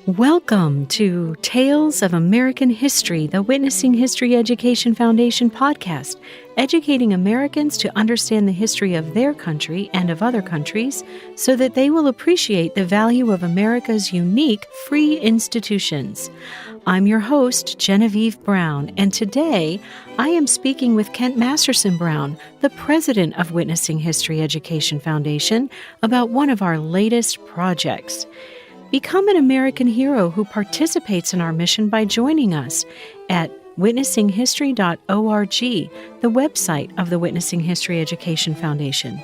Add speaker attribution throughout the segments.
Speaker 1: Welcome to Tales of American History, the Witnessing History Education Foundation podcast, educating Americans to understand the history of their country and of other countries so that they will appreciate the value of America's unique free institutions. I'm your host, Genevieve Brown, and today I am speaking with Kent Masterson Brown, the president of Witnessing History Education Foundation, about one of our latest projects. Become an American hero who participates in our mission by joining us at witnessinghistory.org, the website of the Witnessing History Education Foundation.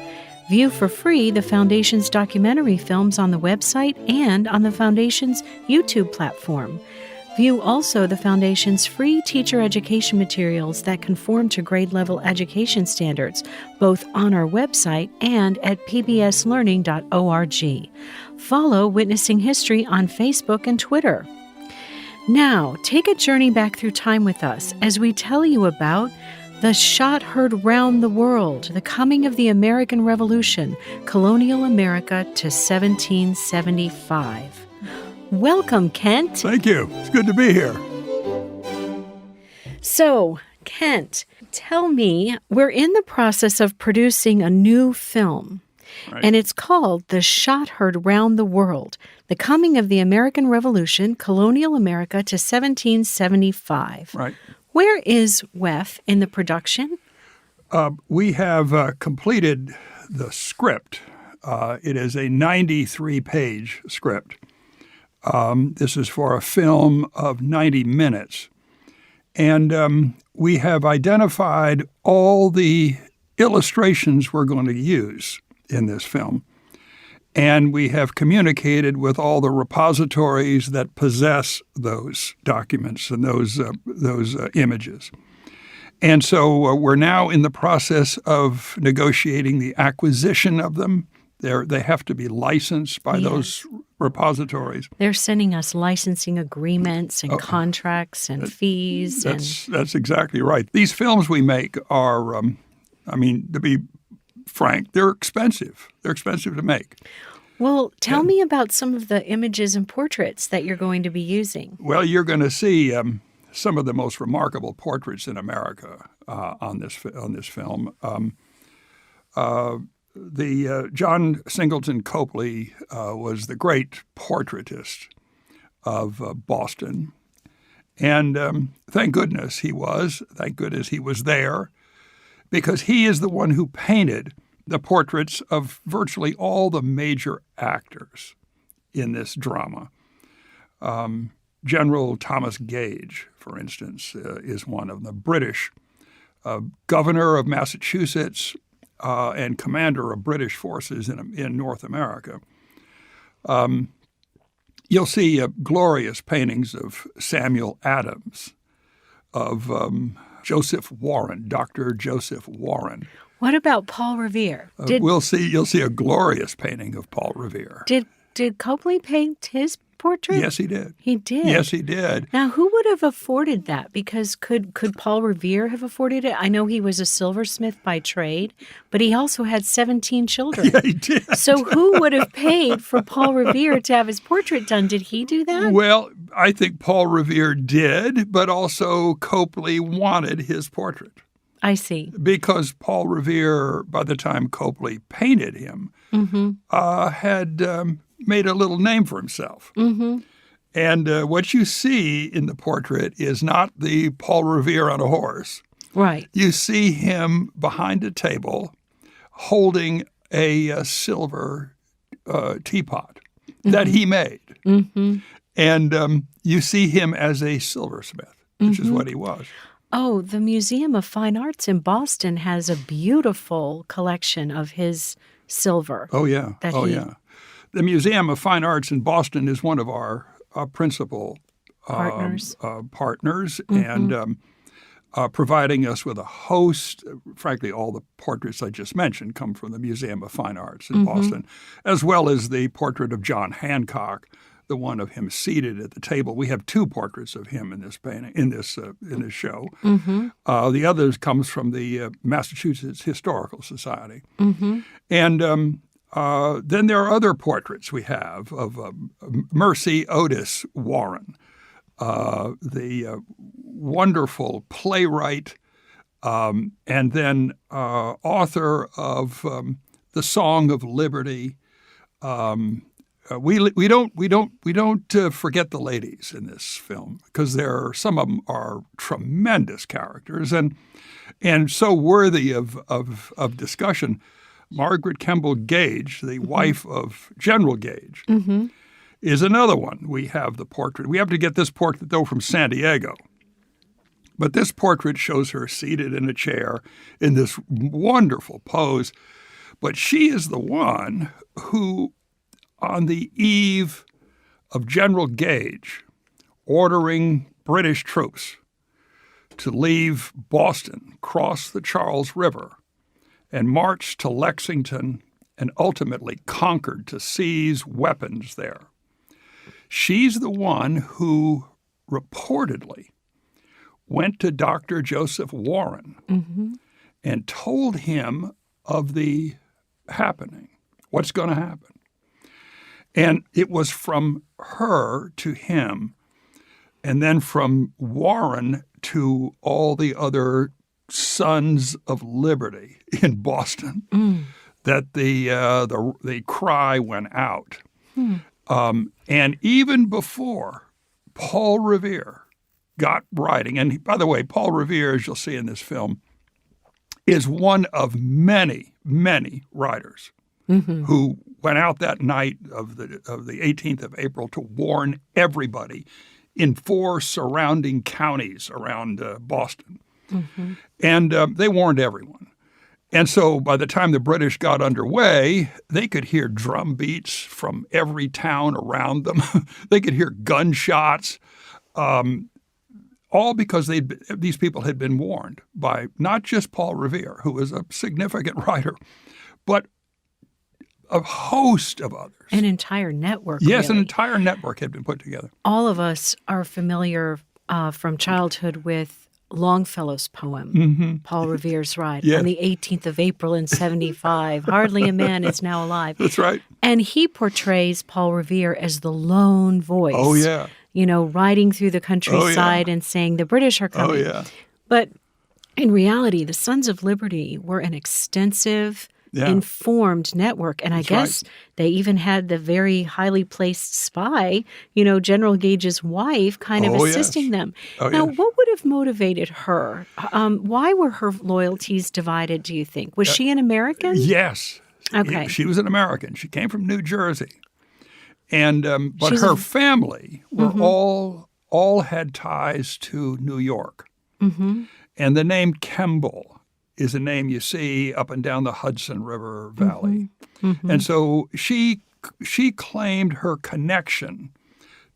Speaker 1: View for free the Foundation's documentary films on the website and on the Foundation's YouTube platform. View also the Foundation's free teacher education materials that conform to grade-level education standards, both on our website and at pbslearning.org. Follow Witnessing History on Facebook and Twitter. Now, take a journey back through time with us as we tell you about the shot heard round the world, the coming of the American Revolution, colonial America to 1775. Welcome, Kent.
Speaker 2: Thank you. It's good to be here.
Speaker 1: So, Kent, tell me, we're in the process of producing a new film, right, and it's called The Shot Heard Round the World, The Coming of the American Revolution, Colonial America to 1775.
Speaker 2: Right.
Speaker 1: Where is WEF in the production?
Speaker 2: We have completed the script. It is a 93-page script. This is for a film of 90 minutes. And we have identified all the illustrations we're going to use in this film. And we have communicated with all the repositories that possess those documents and those images. And so we're now in the process of negotiating the acquisition of them. They have to be licensed by those repositories.
Speaker 1: They're sending us licensing agreements and contracts and fees.
Speaker 2: That's exactly right. These films we make are, to be frank, they're expensive. They're expensive to make.
Speaker 1: Well, tell me about some of the images and portraits that you're going to be using.
Speaker 2: Well, you're going to see some of the most remarkable portraits in America on this film. John Singleton Copley was the great portraitist of Boston. And thank goodness he was. Thank goodness he was there, because he is the one who painted the portraits of virtually all the major actors in this drama. General Thomas Gage, for instance, is one of them. The British governor of Massachusetts, and commander of British forces in North America. You'll see glorious paintings of Samuel Adams, of Joseph Warren, Dr. Joseph Warren.
Speaker 1: What about Paul Revere?
Speaker 2: You'll see a glorious painting of Paul Revere.
Speaker 1: Did Copley paint his portrait?
Speaker 2: Yes, he did.
Speaker 1: He did?
Speaker 2: Yes, he did.
Speaker 1: Now, who would have afforded that? Because could Paul Revere have afforded it? I know he was a silversmith by trade, but he also had 17 children.
Speaker 2: Yeah, he did.
Speaker 1: So who would have paid for Paul Revere to have his portrait done? Did he do that?
Speaker 2: Well, I think Paul Revere did, but also Copley wanted his portrait.
Speaker 1: I see.
Speaker 2: Because Paul Revere, by the time Copley painted him, had made a little name for himself. Mm-hmm. And what you see in the portrait is not the Paul Revere on a horse.
Speaker 1: Right.
Speaker 2: You see him behind a table holding a silver teapot that he made. Mm-hmm. And you see him as a silversmith, which is what he was.
Speaker 1: Oh, the Museum of Fine Arts in Boston has a beautiful collection of his silver.
Speaker 2: Oh, yeah. Yeah. The Museum of Fine Arts in Boston is one of our principal partners, and providing us with a host. Frankly, all the portraits I just mentioned come from the Museum of Fine Arts in Boston, as well as the portrait of John Hancock, the one of him seated at the table. We have two portraits of him in this painting, in this show. The other comes from the Massachusetts Historical Society. And Then there are other portraits we have of Mercy Otis Warren, the wonderful playwright, and then author of The Song of Liberty. We don't forget the ladies in this film, because some of them are tremendous characters and so worthy of discussion. Margaret Kemble Gage, the wife of General Gage, is another one. We have the portrait. We have to get this portrait, though, from San Diego. But this portrait shows her seated in a chair in this wonderful pose. But she is the one who, on the eve of General Gage ordering British troops to leave Boston, cross the Charles River, and marched to Lexington and ultimately conquered to seize weapons there. She's the one who reportedly went to Dr. Joseph Warren and told him of the happening, what's going to happen. And it was from her to him, and then from Warren to all the other Sons of Liberty in Boston, that the cry went out. And even before Paul Revere got writing, and by the way, Paul Revere, as you'll see in this film, is one of many, many writers who went out that night of the 18th of April to warn everybody in 4 surrounding counties around Boston. And they warned everyone. And so by the time the British got underway, they could hear drum beats from every town around them. They could hear gunshots, all because these people had been warned by not just Paul Revere, who was a significant writer, but a host of others.
Speaker 1: An entire network.
Speaker 2: Yes,
Speaker 1: really.
Speaker 2: An entire network had been put together.
Speaker 1: All of us are familiar from childhood with Longfellow's poem, Paul Revere's Ride, on the 18th of April in 75. Hardly a man is now alive.
Speaker 2: That's right.
Speaker 1: And he portrays Paul Revere as the lone voice.
Speaker 2: Oh, yeah.
Speaker 1: Riding through the countryside and saying, the British are coming.
Speaker 2: Oh, yeah.
Speaker 1: But in reality, the Sons of Liberty were an extensive, informed network. And I guess they even had the very highly placed spy, General Gage's wife, kind of assisting them. Now, what would have motivated her? Why were her loyalties divided, do you think? Was she an American?
Speaker 2: Yes.
Speaker 1: Okay.
Speaker 2: She was an American. She came from New Jersey. And but her family were all had ties to New York. And the name Kemble is a name you see up and down the Hudson River Valley. And so she claimed her connection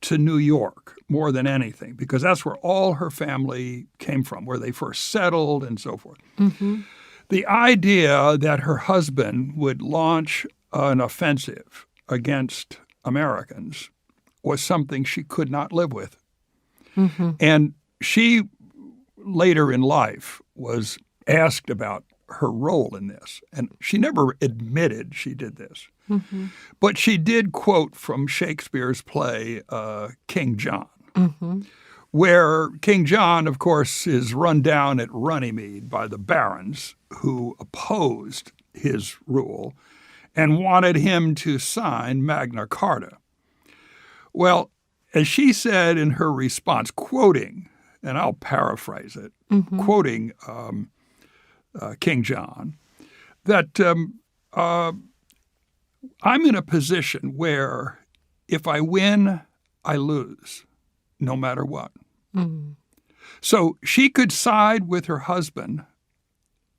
Speaker 2: to New York more than anything, because that's where all her family came from, where they first settled and so forth. The idea that her husband would launch an offensive against Americans was something she could not live with. And she, later in life, was asked about her role in this. And she never admitted she did this. But she did quote from Shakespeare's play, King John, where King John, of course, is run down at Runnymede by the barons who opposed his rule and wanted him to sign Magna Carta. Well, as she said in her response, quoting, and I'll paraphrase it, quoting King John, that I'm in a position where if I win, I lose, no matter what. So she could side with her husband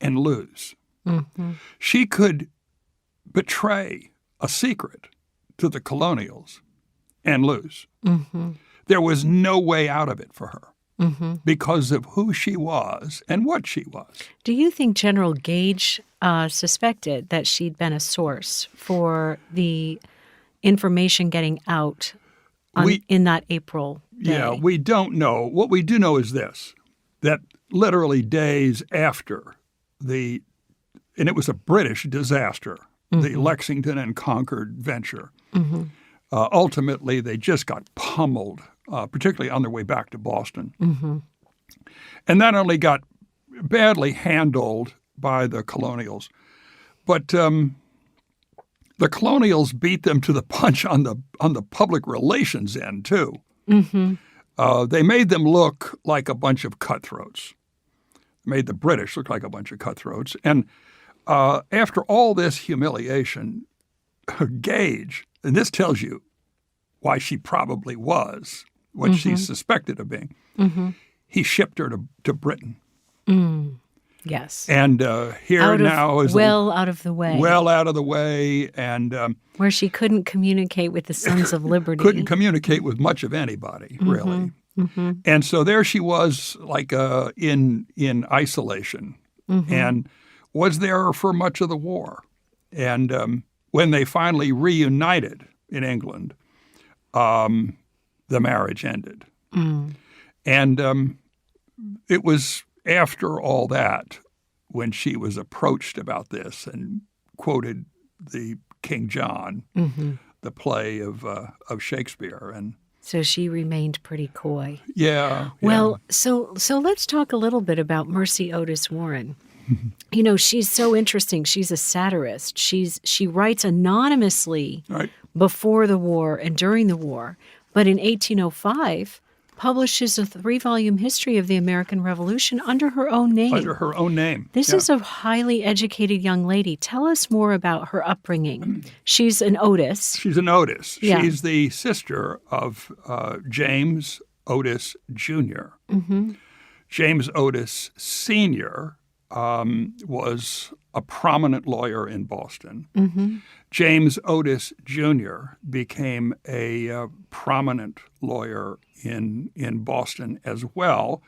Speaker 2: and lose. She could betray a secret to the colonials and lose. There was no way out of it for her. Because of who she was and what she was.
Speaker 1: Do you think General Gage suspected that she'd been a source for the information getting out in that April day?
Speaker 2: Yeah, we don't know. What we do know is this, that literally days after and it was a British disaster, the Lexington and Concord venture. Ultimately, they just got pummeled, particularly on their way back to Boston. And not only got badly handled by the colonials, but the colonials beat them to the punch on the public relations end, too. They made them look like a bunch of cutthroats. Made the British look like a bunch of cutthroats. And after all this humiliation, Gage, and this tells you why she probably was what she's suspected of being, he shipped her to Britain.
Speaker 1: Yes.
Speaker 2: And here now is
Speaker 1: out of the way.
Speaker 2: Well out of the way. And
Speaker 1: where she couldn't communicate with the Sons of Liberty.
Speaker 2: Couldn't communicate with much of anybody, really. And so there she was, like in isolation, and was there for much of the war. And when they finally reunited in England, the marriage ended. And it was after all that when she was approached about this and quoted the King John, the play of Shakespeare, and
Speaker 1: so she remained pretty coy.
Speaker 2: Yeah.
Speaker 1: Well, so let's talk a little bit about Mercy Otis Warren. You know, she's so interesting. She's a satirist. She writes anonymously before the war and during the war, but in 1805 publishes a 3-volume history of the American Revolution under her own name.
Speaker 2: Under her own name.
Speaker 1: This is a highly educated young lady. Tell us more about her upbringing. She's an Otis.
Speaker 2: She's an Otis.
Speaker 1: Yeah.
Speaker 2: She's the sister of James Otis Jr. James Otis Sr. Was a prominent lawyer in Boston. James Otis Jr. became a prominent lawyer in Boston as well,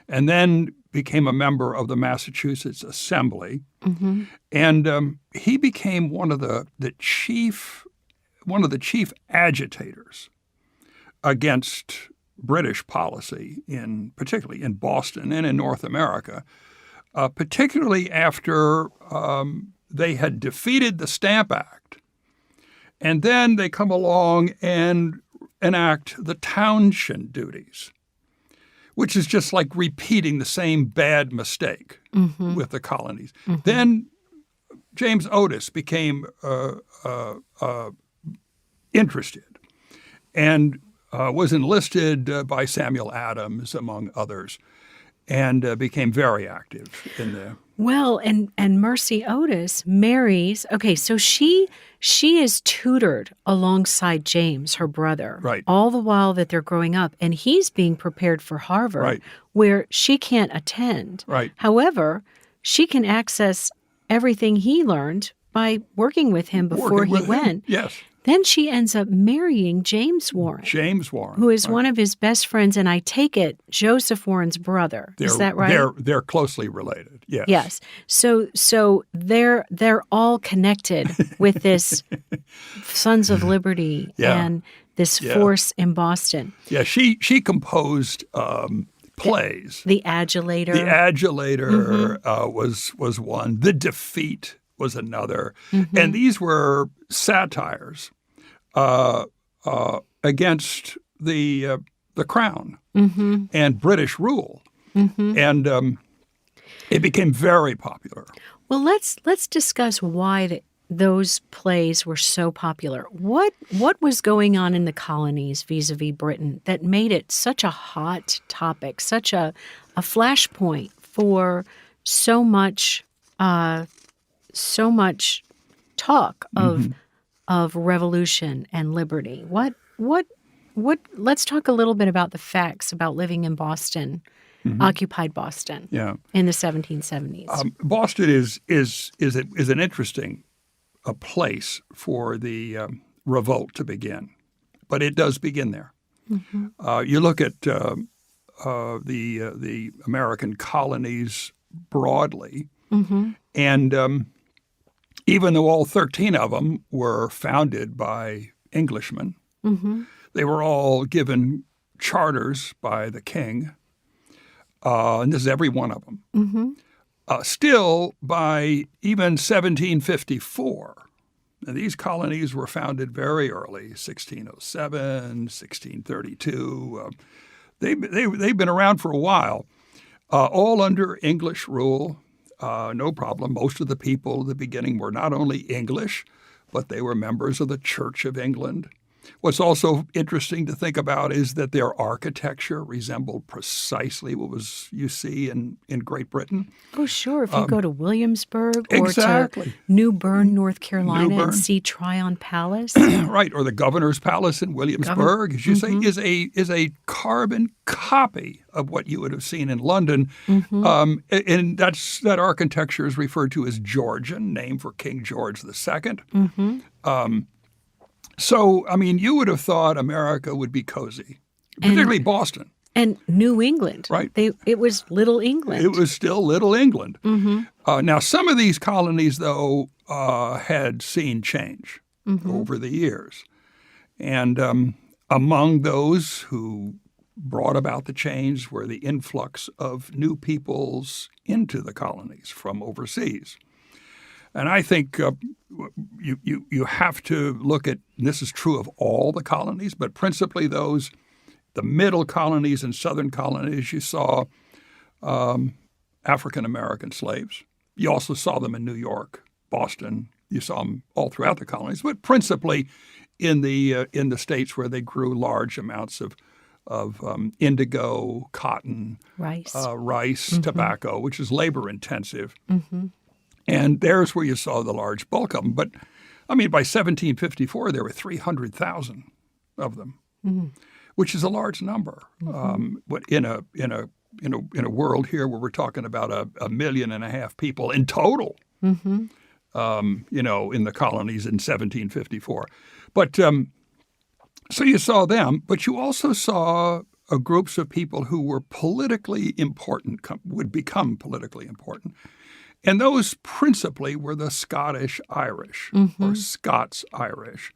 Speaker 2: and then became a member of the Massachusetts Assembly. And he became one of the chief agitators against British policy, particularly in Boston and in North America. Particularly after they had defeated the Stamp Act. And then they come along and enact the townshend duties, which is just like repeating the same bad mistake with the colonies. Then James Otis became interested and was enlisted by Samuel Adams, among others, and became very active in the...
Speaker 1: Well, and Mercy Otis marries... Okay, so she is tutored alongside James, her brother, all the while that they're growing up, and he's being prepared for Harvard, where she can't attend. However, she can access everything he learned by working with him before he went.
Speaker 2: Yes.
Speaker 1: Then she ends up marrying James Warren. Who is one of his best friends, and I take it, Joseph Warren's brother. Is that right?
Speaker 2: They're closely related, yes.
Speaker 1: Yes. So they're all connected with this Sons of Liberty and this force in Boston.
Speaker 2: Yeah, she composed plays.
Speaker 1: The Adulator.
Speaker 2: The Adulator was one. The Defeat was another. And these were satires against the crown and British rule. And it became very popular.
Speaker 1: Well, let's discuss why those plays were so popular. What was going on in the colonies vis-a-vis Britain that made it such a hot topic, such a flashpoint for so much talk of revolution and liberty? What let's talk a little bit about the facts about living in Boston, occupied Boston, in the 1770s.
Speaker 2: Boston is an interesting place for the revolt to begin, but it does begin there. You look at the American colonies broadly, and even though all 13 of them were founded by Englishmen, they were all given charters by the king, and this is every one of them. Still, by even 1754, And these colonies were founded very early, 1607, 1632. They've been around for a while, all under English rule. No problem. Most of the people at the beginning were not only English, but they were members of the Church of England. What's also interesting to think about is that their architecture resembled precisely what you see in Great Britain.
Speaker 1: Oh, sure. If you go to Williamsburg or
Speaker 2: exactly.
Speaker 1: to New Bern, North Carolina, and see Tryon Palace.
Speaker 2: Right, or the Governor's Palace in Williamsburg, as you say, is a carbon copy of what you would have seen in London. And that architecture is referred to as Georgian, named for King George II. So, I mean, you would have thought America would be cozy, particularly Boston.
Speaker 1: And New England.
Speaker 2: Right.
Speaker 1: It was Little England.
Speaker 2: It was still Little England. Now, some of these colonies, though, had seen change over the years. And among those who brought about the change were the influx of new peoples into the colonies from overseas. And I think you have to look at, and this is true of all the colonies, but principally the middle colonies and southern colonies, you saw African-American slaves. You also saw them in New York, Boston. You saw them all throughout the colonies, but principally in the states where they grew large amounts of indigo, cotton, rice, tobacco, which is labor intensive. And there's where you saw the large bulk of them. But, I mean, by 1754, there were 300,000 of them, which is a large number. But in a world here where we're talking about 1.5 million people in total, in the colonies in 1754. But so you saw them, but you also saw groups of people who were politically important, would become politically important. And those principally were the Scottish Irish or Scots Irish.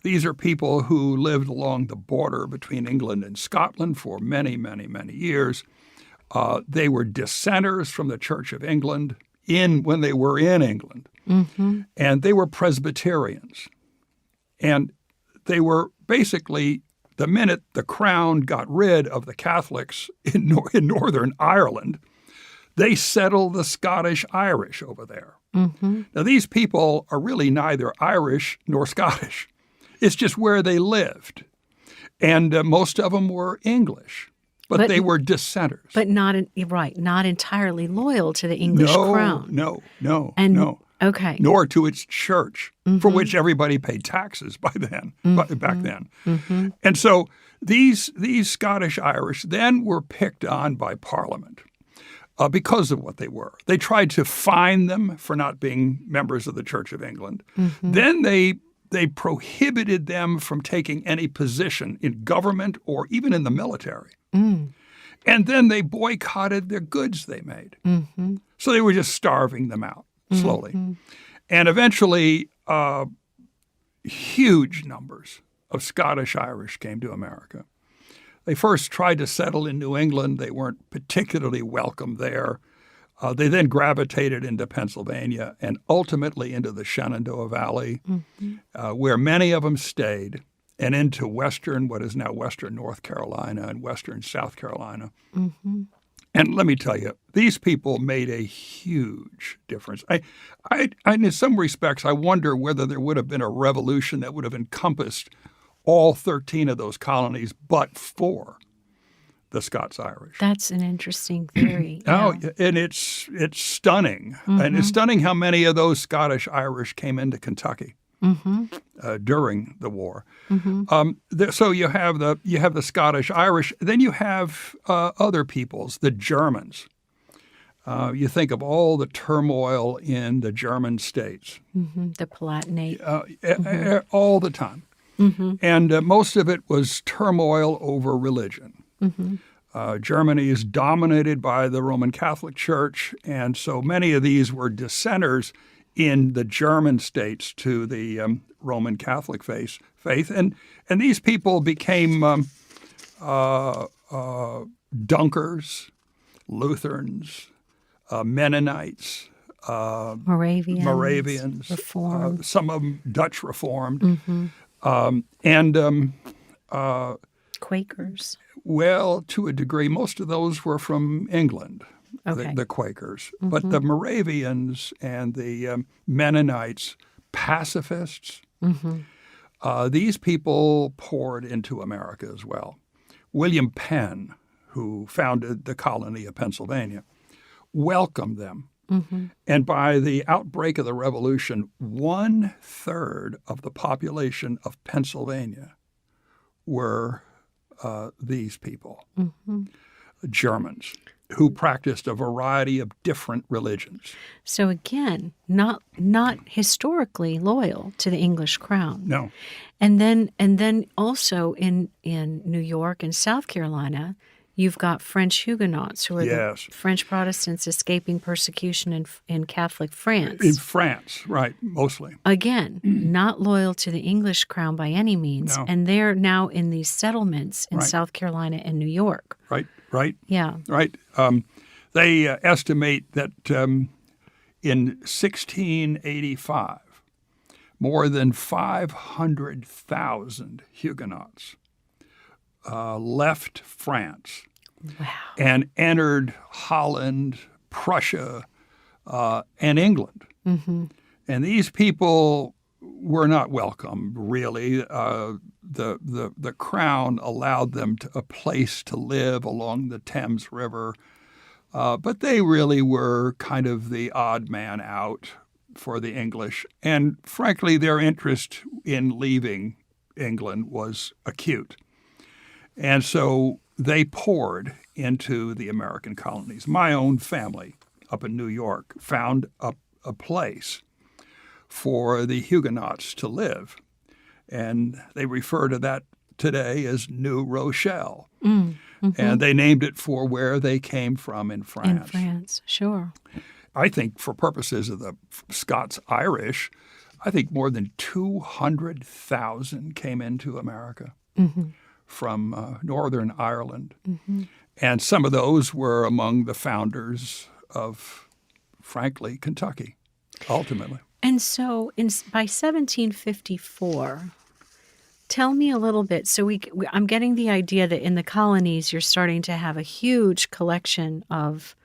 Speaker 2: These are people who lived along the border between England and Scotland for many, many, many years. They were dissenters from the Church of England when they were in England. And they were Presbyterians. And they were basically, the minute the Crown got rid of the Catholics in Northern Ireland, they settled the Scottish Irish over there. Now, these people are really neither Irish nor Scottish. It's just where they lived. And most of them were English, but they were dissenters.
Speaker 1: But not entirely loyal to the English crown.
Speaker 2: No.
Speaker 1: Okay.
Speaker 2: Nor to its church, for which everybody paid taxes back then. And so these Scottish Irish then were picked on by Parliament. Because of what they were. They tried to fine them for not being members of the Church of England. Then they prohibited them from taking any position in government or even in the military. And then they boycotted their goods they made. So they were just starving them out slowly. And eventually, huge numbers of Scottish Irish came to America. They first tried to settle in New England. They weren't particularly welcome there. They then gravitated into Pennsylvania and ultimately into the Shenandoah Valley, where many of them stayed, and into what is now western North Carolina and western South Carolina. And let me tell you, these people made a huge difference. In some respects, I wonder whether there would have been a revolution that would have encompassed all 13 of those colonies, but for the Scots Irish.
Speaker 1: That's an interesting theory.
Speaker 2: Oh, and it's stunning. And it's stunning how many of those Scottish Irish came into Kentucky during the war. So you have the Scottish Irish. Then you have other peoples, the Germans. You think of all the turmoil in the German states.
Speaker 1: The Palatinate.
Speaker 2: All the time. And most of it was turmoil over religion. Germany is dominated by the Roman Catholic Church, and so many of these were dissenters in the German states to the Roman Catholic faith. And these people became Dunkers, Lutherans, Mennonites,
Speaker 1: Moravians, Reformed.
Speaker 2: Some of them Dutch Reformed, and
Speaker 1: Quakers.
Speaker 2: well, to a degree, most of those were from England,
Speaker 1: Okay.
Speaker 2: the Quakers. But the Moravians and the Mennonites, pacifists, these people poured into America as well. William Penn, who founded the colony of Pennsylvania, welcomed them. And by the outbreak of the Revolution, 1/3 of the population of Pennsylvania were these people, Germans, who practiced a variety of different religions.
Speaker 1: So again, not historically loyal to the English crown.
Speaker 2: No.
Speaker 1: And then also in New York and South Carolina, you've got French Huguenots who are the French Protestants escaping persecution in Catholic France.
Speaker 2: In France, right, mostly.
Speaker 1: Again, not loyal to the English crown by any means.
Speaker 2: No.
Speaker 1: And they're now in these settlements in South Carolina and New York.
Speaker 2: Right.
Speaker 1: Yeah.
Speaker 2: Right. They estimate that in 1685, more than 500,000 Huguenots left France and entered Holland, Prussia, and England. And these people were not welcome, really. The crown allowed them a place to live along the Thames River, but they really were kind of the odd man out for the English. And frankly, their interest in leaving England was acute. And so they poured into the American colonies. My own family up in New York found a place for the Huguenots to live. And they refer to that today as New Rochelle. And they named it for where they came from in France.
Speaker 1: In France, sure.
Speaker 2: I think for purposes of the Scots-Irish, I think more than 200,000 came into America from Northern Ireland. And some of those were among the founders of, frankly, Kentucky, ultimately.
Speaker 1: And so by 1754, tell me a little bit. So I'm getting the idea that in the colonies, you're starting to have a huge collection of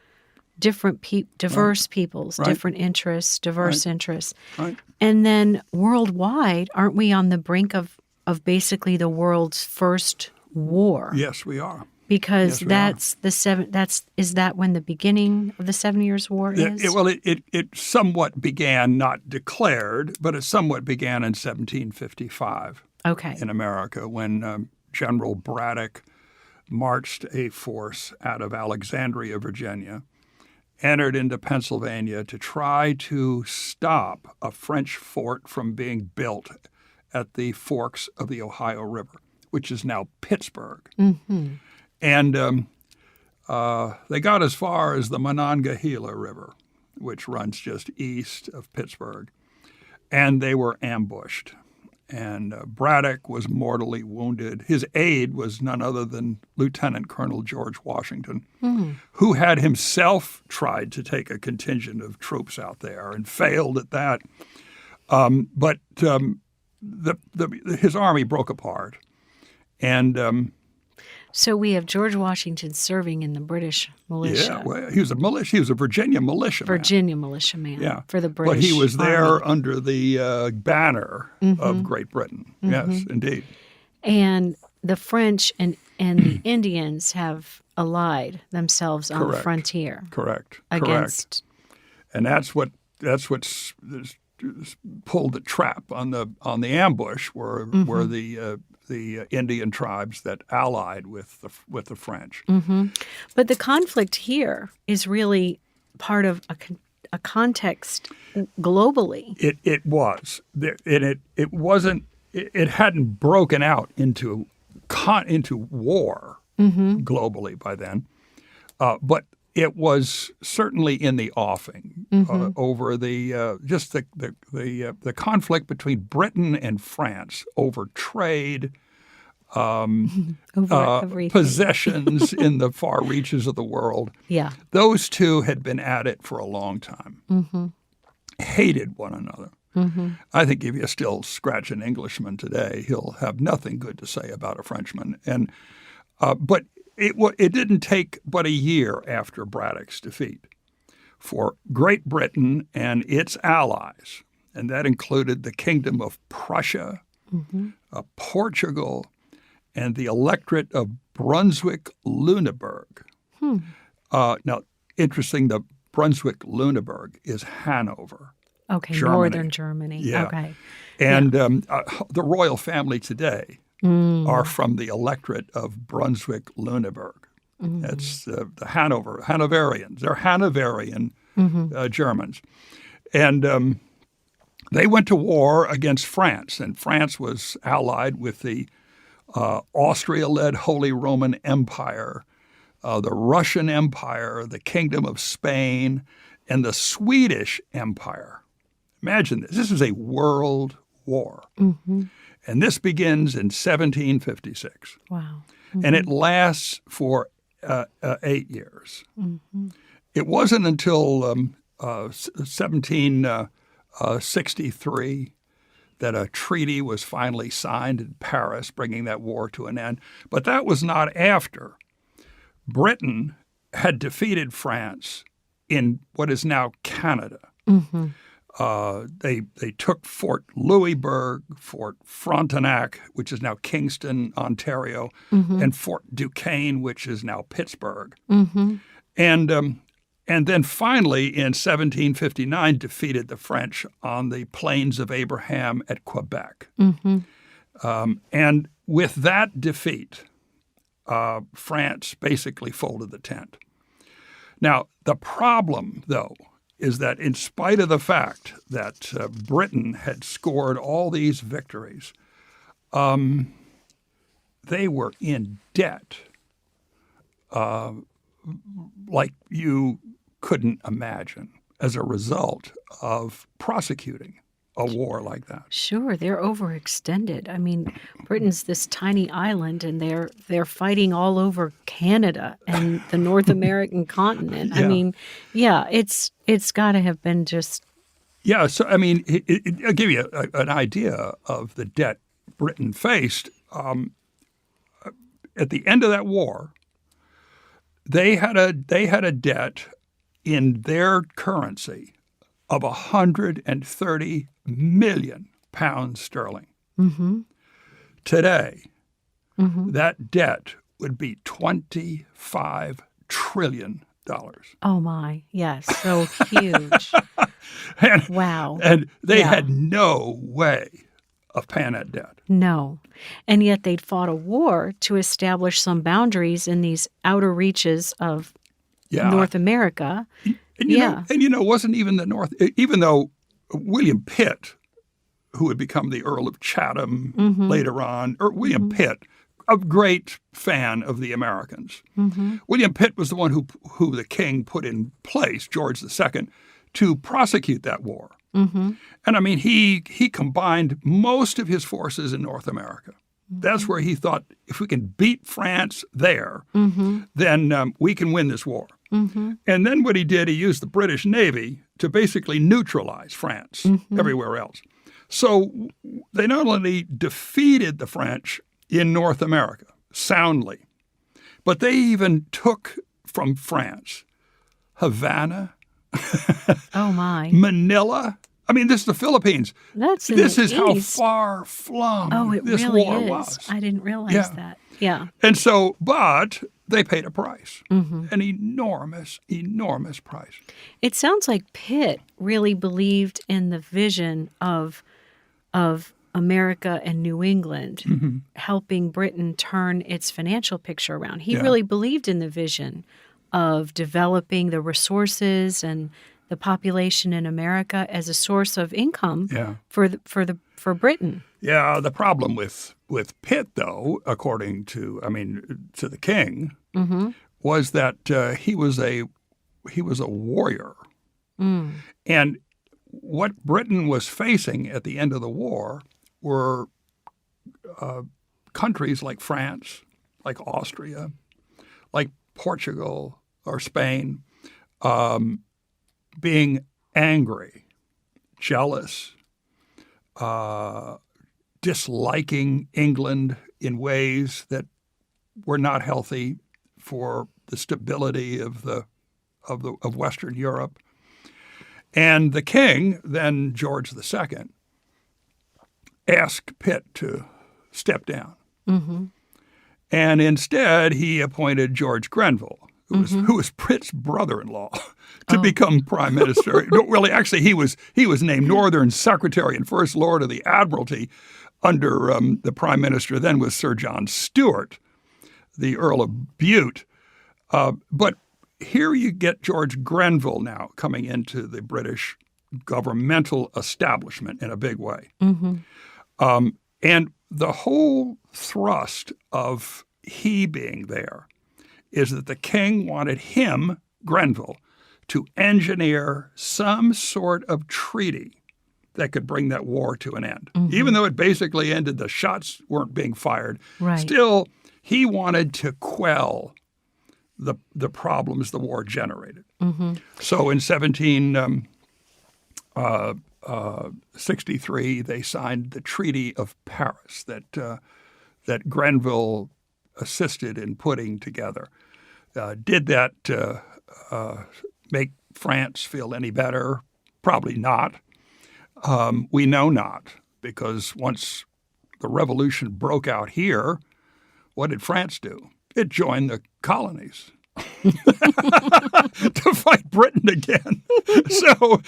Speaker 1: different diverse peoples, different interests, diverse interests. And then worldwide, aren't we on the brink of basically the world's first war?
Speaker 2: Yes, we are.
Speaker 1: Because is that when the beginning of the 7 Years' War is?
Speaker 2: It somewhat began, not declared, but it somewhat began in 1755 in America when General Braddock marched a force out of Alexandria, Virginia, entered into Pennsylvania to try to stop a French fort from being built at the forks of the Ohio River, which is now Pittsburgh. And they got as far as the Monongahela River, which runs just east of Pittsburgh, and they were ambushed. And Braddock was mortally wounded. His aide was none other than Lieutenant Colonel George Washington, who had himself tried to take a contingent of troops out there and failed at that. But his army broke apart. And
Speaker 1: so we have George Washington serving in the British militia.
Speaker 2: Yeah, well, he was a militia. He was a Virginia militiaman.
Speaker 1: For the British.
Speaker 2: But he was there
Speaker 1: Army.
Speaker 2: under the banner of Great Britain. Yes, indeed.
Speaker 1: And the French and the Indians have allied themselves on the frontier.
Speaker 2: Correct.
Speaker 1: Against.
Speaker 2: And that's what's pulled the trap on the ambush were the Indian tribes that allied with the French.
Speaker 1: But the conflict here is really part of a context globally.
Speaker 2: It was, and it wasn't. It hadn't broken out into war globally by then, but it was certainly in the offing over the conflict between Britain and France over trade,
Speaker 1: Over everything.
Speaker 2: possessions in the far reaches of the world.
Speaker 1: Yeah.
Speaker 2: Those two had been at it for a long time, hated one another. I think if you still scratch an Englishman today, he'll have nothing good to say about a Frenchman. But it didn't take but a year after Braddock's defeat for Great Britain and its allies, and that included the Kingdom of Prussia, Portugal, and the electorate of Brunswick-Lüneburg. Now, interesting, the Brunswick-Lüneburg is Hanover.
Speaker 1: Okay,
Speaker 2: Germany.
Speaker 1: northern Germany.
Speaker 2: Yeah.
Speaker 1: Okay.
Speaker 2: And the royal family today are from the electorate of Brunswick-Lüneburg. That's the Hanoverians. They're Hanoverian Germans. And they went to war against France, and France was allied with the Austria-led Holy Roman Empire, the Russian Empire, the Kingdom of Spain, and the Swedish Empire. Imagine this. This is a world war. And this begins in 1756.
Speaker 1: Wow.
Speaker 2: And it lasts for 8 years. It wasn't until 1763 that a treaty was finally signed in Paris, bringing that war to an end. But that was not after Britain had defeated France in what is now Canada. They took Fort Louisbourg, Fort Frontenac, which is now Kingston, Ontario, and Fort Duquesne, which is now Pittsburgh. And then finally, in 1759, defeated the French on the Plains of Abraham at Quebec. And with that defeat, France basically folded the tent. Now, the problem, though, is that in spite of the fact that Britain had scored all these victories, they were in debt like you couldn't imagine as a result of prosecuting a war like that.
Speaker 1: Sure, they're overextended. I mean, Britain's this tiny island, and they're fighting all over Canada and the North American continent. I mean, it's got to have been just.
Speaker 2: Yeah, so I mean, I'll give you an idea of the debt Britain faced. At the end of that war, they had a debt in their currency of 130 million pounds sterling. Today, that debt would be $25 trillion.
Speaker 1: Oh my, yes, so huge. Wow.
Speaker 2: And they had no way of paying that debt.
Speaker 1: No. And yet they'd fought a war to establish some boundaries in these outer reaches of North America.
Speaker 2: And you know, it wasn't even the North, even though William Pitt, who would become the Earl of Chatham later on, or William Pitt, a great fan of the Americans. William Pitt was the one who the king put in place, George II, to prosecute that war. And I mean, he combined most of his forces in North America. That's where he thought, if we can beat France there, then we can win this war. And then what he did, he used the British Navy to basically neutralize France everywhere else. So they not only defeated the French in North America soundly, but they even took from France Havana, Manila. I mean, this is the Philippines. This is how far flung this war was.
Speaker 1: I didn't realize that. Yeah.
Speaker 2: And so, but they paid a price, an enormous, enormous price.
Speaker 1: It sounds like Pitt really believed in the vision of America and New England helping Britain turn its financial picture around. He really believed in the vision of developing the resources and the population in America as a source of income for Britain.
Speaker 2: Yeah, the problem with Pitt, though, according to the king, was that he was a warrior, and what Britain was facing at the end of the war were countries like France, like Austria, like Portugal or Spain, being angry, jealous, disliking England in ways that were not healthy for the stability of Western Europe. And the king, then George II, asked Pitt to step down.
Speaker 1: Mm-hmm.
Speaker 2: And instead, he appointed George Grenville, who was Pitt's brother-in-law, to become prime minister. Well, actually, he was named Northern Secretary and First Lord of the Admiralty under the prime minister then was Sir John Stuart, the Earl of Bute. But here you get George Grenville now coming into the British governmental establishment in a big way.
Speaker 1: Mm-hmm.
Speaker 2: And the whole thrust of he being there is that the king wanted him, Grenville, to engineer some sort of treaty that could bring that war to an end.
Speaker 1: Mm-hmm.
Speaker 2: Even though it basically ended, the shots weren't being fired.
Speaker 1: Right.
Speaker 2: Still, he wanted to quell the problems the war generated.
Speaker 1: Mm-hmm.
Speaker 2: So in 1763, they signed the Treaty of Paris that Grenville assisted in putting together. Did that make France feel any better? Probably not. We know not, because once the revolution broke out here, what did France do? It joined the colonies to fight Britain again. So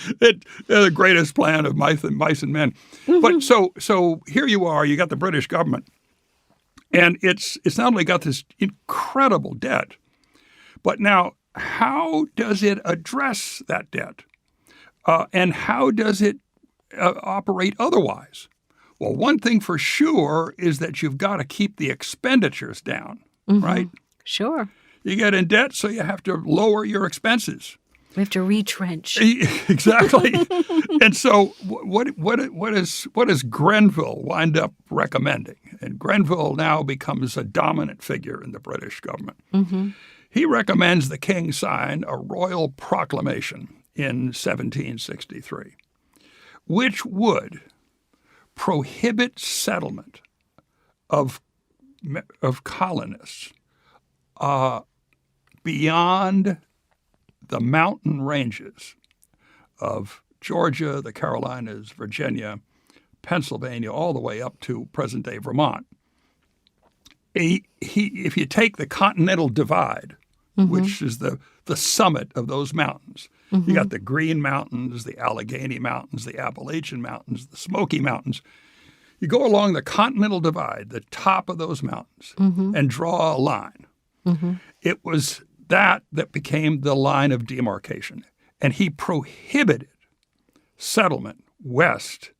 Speaker 2: the greatest plan of mice and men. Mm-hmm. But so here you are, you got the British government, and it's not only got this incredible debt, but now how does it address that debt? And how does it operate otherwise? Well, one thing for sure is that you've got to keep the expenditures down, right?
Speaker 1: Sure.
Speaker 2: You get in debt, so you have to lower your expenses.
Speaker 1: We have to retrench.
Speaker 2: Exactly. And so what does Grenville wind up recommending? And Grenville now becomes a dominant figure in the British government. Mm-hmm. He recommends the king sign a royal proclamation in 1763, which would prohibit settlement of colonists beyond the mountain ranges of Georgia, the Carolinas, Virginia, Pennsylvania, all the way up to present-day Vermont. If you take the Continental Divide, which is the summit of those mountains, you got the Green Mountains, the Allegheny Mountains, the Appalachian Mountains, the Smoky Mountains. You go along the Continental Divide, the top of those mountains, and draw a line. It was that became the line of demarcation. And he prohibited settlement west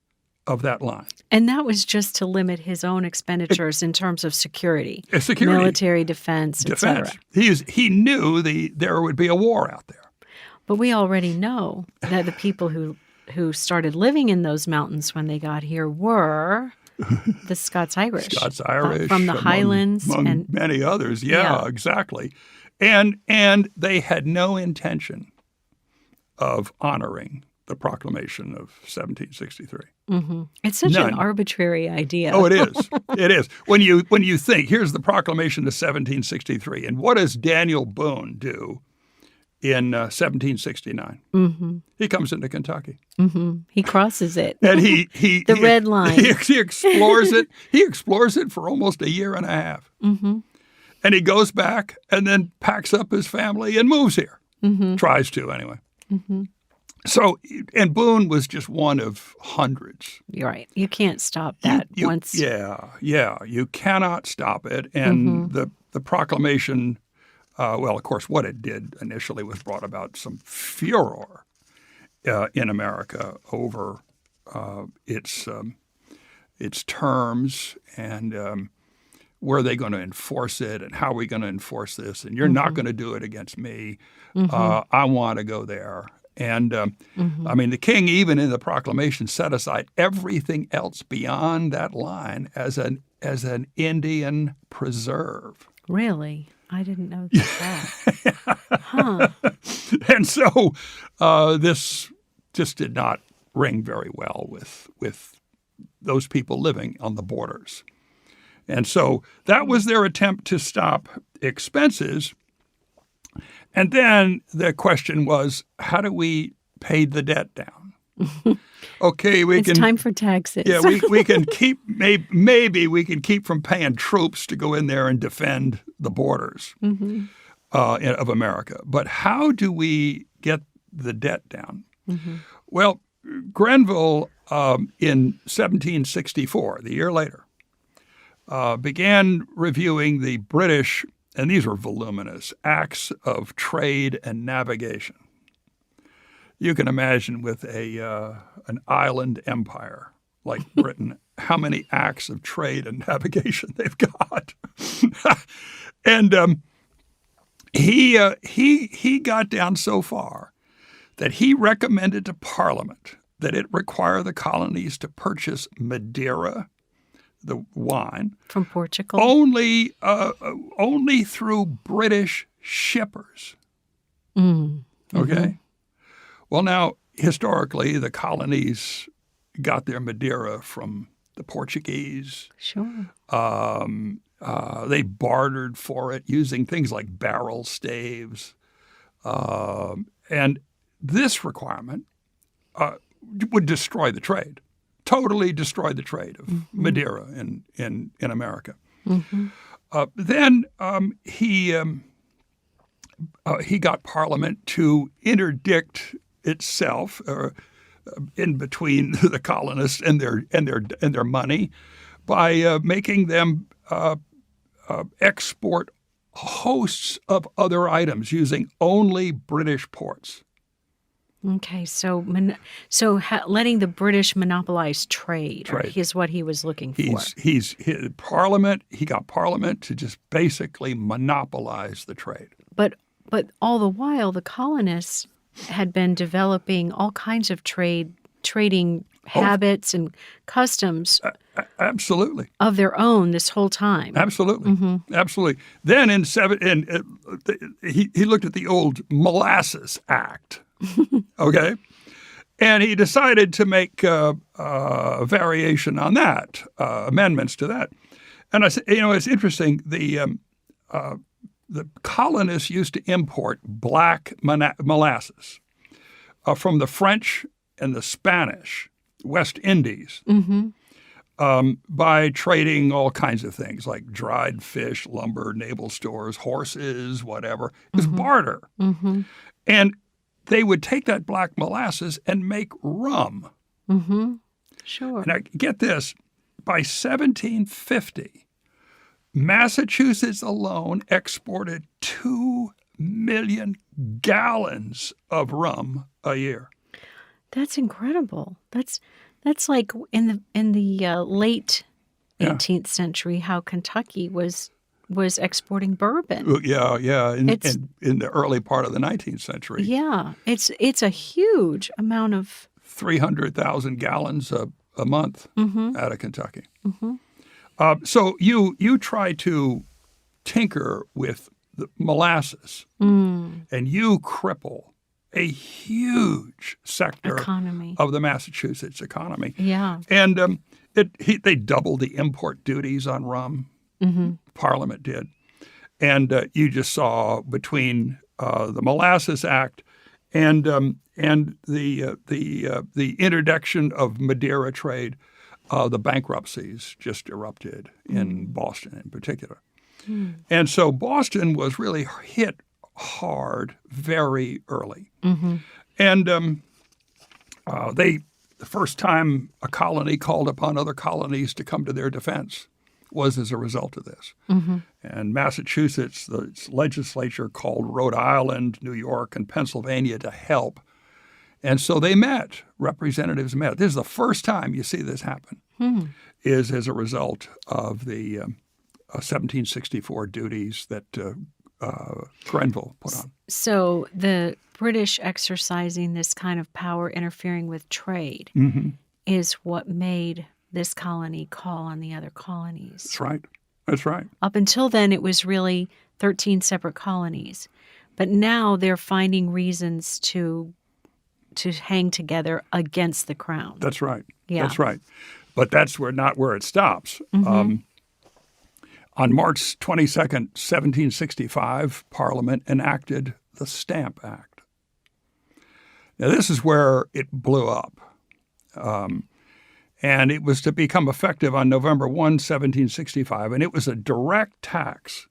Speaker 2: of that line.
Speaker 1: And that was just to limit his own expenditures in terms of security, military defense, et cetera.
Speaker 2: He knew there would be a war out there.
Speaker 1: But we already know that the people who started living in those mountains when they got here were the Scots-Irish.
Speaker 2: Scots-Irish.
Speaker 1: From the Highlands.
Speaker 2: Among many others. Yeah, exactly. And they had no intention of honoring the proclamation of 1763.
Speaker 1: It's such an arbitrary idea.
Speaker 2: Oh, it is. It is. When you think, here's the proclamation of 1763, and what does Daniel Boone do in 1769? He comes into Kentucky.
Speaker 1: He crosses it.
Speaker 2: And he
Speaker 1: the red line.
Speaker 2: He explores it. He explores it for almost a year and a half. And he goes back and then packs up his family and moves here. Tries to, anyway. So, and Boone was just one of hundreds.
Speaker 1: You're right. You can't stop that once.
Speaker 2: Yeah. You cannot stop it. And the proclamation, well, of course, what it did initially was brought about some furor in America over its terms and were they going to enforce it and how are we going to enforce this? And you're not going to do it against me. I want to go there. And I mean, the king, even in the proclamation, set aside everything else beyond that line as as an Indian preserve.
Speaker 1: Really? I didn't know that. Huh.
Speaker 2: And so this just did not ring very well with those people living on the borders. And so that was their attempt to stop expenses. And then the question was, how do we pay the debt down? Okay,
Speaker 1: It's time for taxes.
Speaker 2: Yeah, we can keep maybe we can keep from paying troops to go in there and defend the borders of America. But how do we get the debt down? Well, Grenville in 1764, the year later, began reviewing the British, and these were voluminous, Acts of Trade and Navigation. You can imagine with an island empire like Britain, how many acts of trade and navigation they've got. And he got down so far that he recommended to Parliament that it require the colonies to purchase Madeira, the wine,
Speaker 1: from Portugal,
Speaker 2: only through British shippers. Okay. Well, now, historically, the colonies got their Madeira from the Portuguese.
Speaker 1: Sure.
Speaker 2: They bartered for it using things like barrel staves. And this requirement would destroy the trade, totally destroy the trade of Madeira in America. Then he got Parliament to interdict itself in between the colonists and their money by making them export hosts of other items using only British ports.
Speaker 1: Okay, so letting the British monopolize trade is what he was looking for.
Speaker 2: He got Parliament to just basically monopolize the trade.
Speaker 1: But all the while, the colonists had been developing all kinds of trading habits and customs
Speaker 2: absolutely
Speaker 1: of their own this whole time.
Speaker 2: Absolutely. Absolutely. Then he looked at the old Molasses Act, okay? And he decided to make a variation on that, amendments to that. And I said, it's interesting, the colonists used to import black molasses from the French and the Spanish West Indies by trading all kinds of things like dried fish, lumber, naval stores, horses, whatever. It was barter. And they would take that black molasses and make rum.
Speaker 1: Sure.
Speaker 2: Now, get this, by 1750, Massachusetts alone exported 2 million gallons of rum a year.
Speaker 1: That's incredible. That's like in the late 18th century, how Kentucky was exporting bourbon.
Speaker 2: Yeah. In the early part of the 19th century.
Speaker 1: Yeah, it's a huge amount of
Speaker 2: 300,000 gallons a month out of Kentucky. So you try to tinker with the molasses, and you cripple a huge sector of the Massachusetts economy.
Speaker 1: Yeah,
Speaker 2: and they doubled the import duties on rum. Parliament did, and you just saw between the Molasses Act and the introduction of Madeira trade. The bankruptcies just erupted in Boston in particular. And so Boston was really hit hard very early. And the first time a colony called upon other colonies to come to their defense was as a result of this. And Massachusetts, the legislature called Rhode Island, New York, and Pennsylvania to help. And so they met, representatives met. This is the first time you see this happen, is as a result of the 1764 duties that Grenville put on.
Speaker 1: So the British exercising this kind of power interfering with trade is what made this colony call on the other colonies.
Speaker 2: That's right. That's right.
Speaker 1: Up until then, it was really 13 separate colonies. But now they're finding reasons to hang together against the crown.
Speaker 2: That's right.
Speaker 1: Yeah.
Speaker 2: That's right. But that's not where it stops. On March 22nd, 1765, Parliament enacted the Stamp Act. Now, this is where it blew up. And it was to become effective on November 1, 1765, and it was a direct tax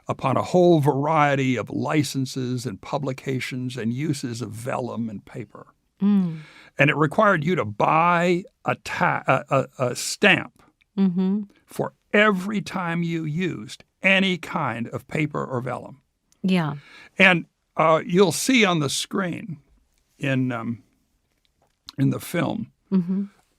Speaker 2: upon a whole variety of licenses and publications and uses of vellum and paper. And it required you to buy a stamp for every time you used any kind of paper or vellum.
Speaker 1: Yeah.
Speaker 2: And you'll see on the screen in the film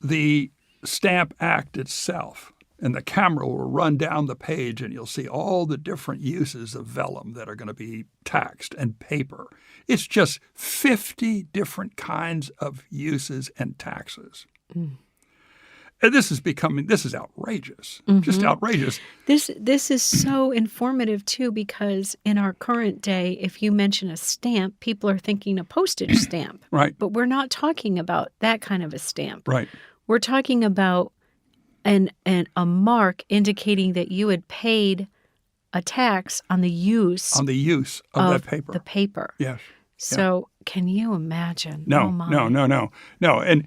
Speaker 2: the Stamp Act itself. And the camera will run down the page and you'll see all the different uses of vellum that are going to be taxed and paper. It's just 50 different kinds of uses and taxes. And this is outrageous, just outrageous.
Speaker 1: This is so informative, too, because in our current day, if you mention a stamp, people are thinking a postage stamp.
Speaker 2: Right.
Speaker 1: But we're not talking about that kind of a stamp.
Speaker 2: Right.
Speaker 1: We're talking about a mark indicating that you had paid a tax on the use
Speaker 2: of that paper.
Speaker 1: The paper.
Speaker 2: Yes.
Speaker 1: So can you imagine?
Speaker 2: No,
Speaker 1: Oh, my.
Speaker 2: no. And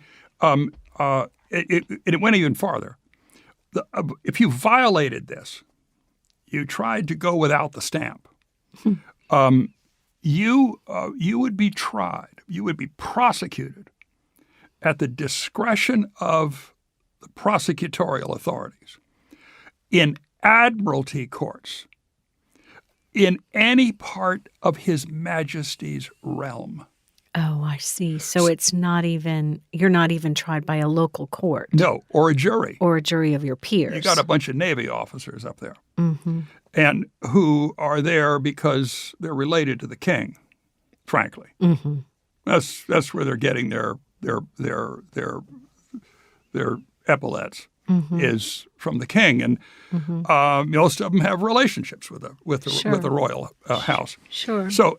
Speaker 2: it went even farther. If you violated this, you tried to go without the stamp, you would be tried. You would be prosecuted at the discretion of the prosecutorial authorities in admiralty courts in any part of His Majesty's realm.
Speaker 1: Oh, I see. So you're not even tried by a local court.
Speaker 2: No, or a jury.
Speaker 1: Or a jury of your peers.
Speaker 2: You got a bunch of Navy officers up there, and who are there because they're related to the king. Frankly, that's where they're getting their epaulets is from the king, and most of them have relationships with the royal house.
Speaker 1: Sure.
Speaker 2: So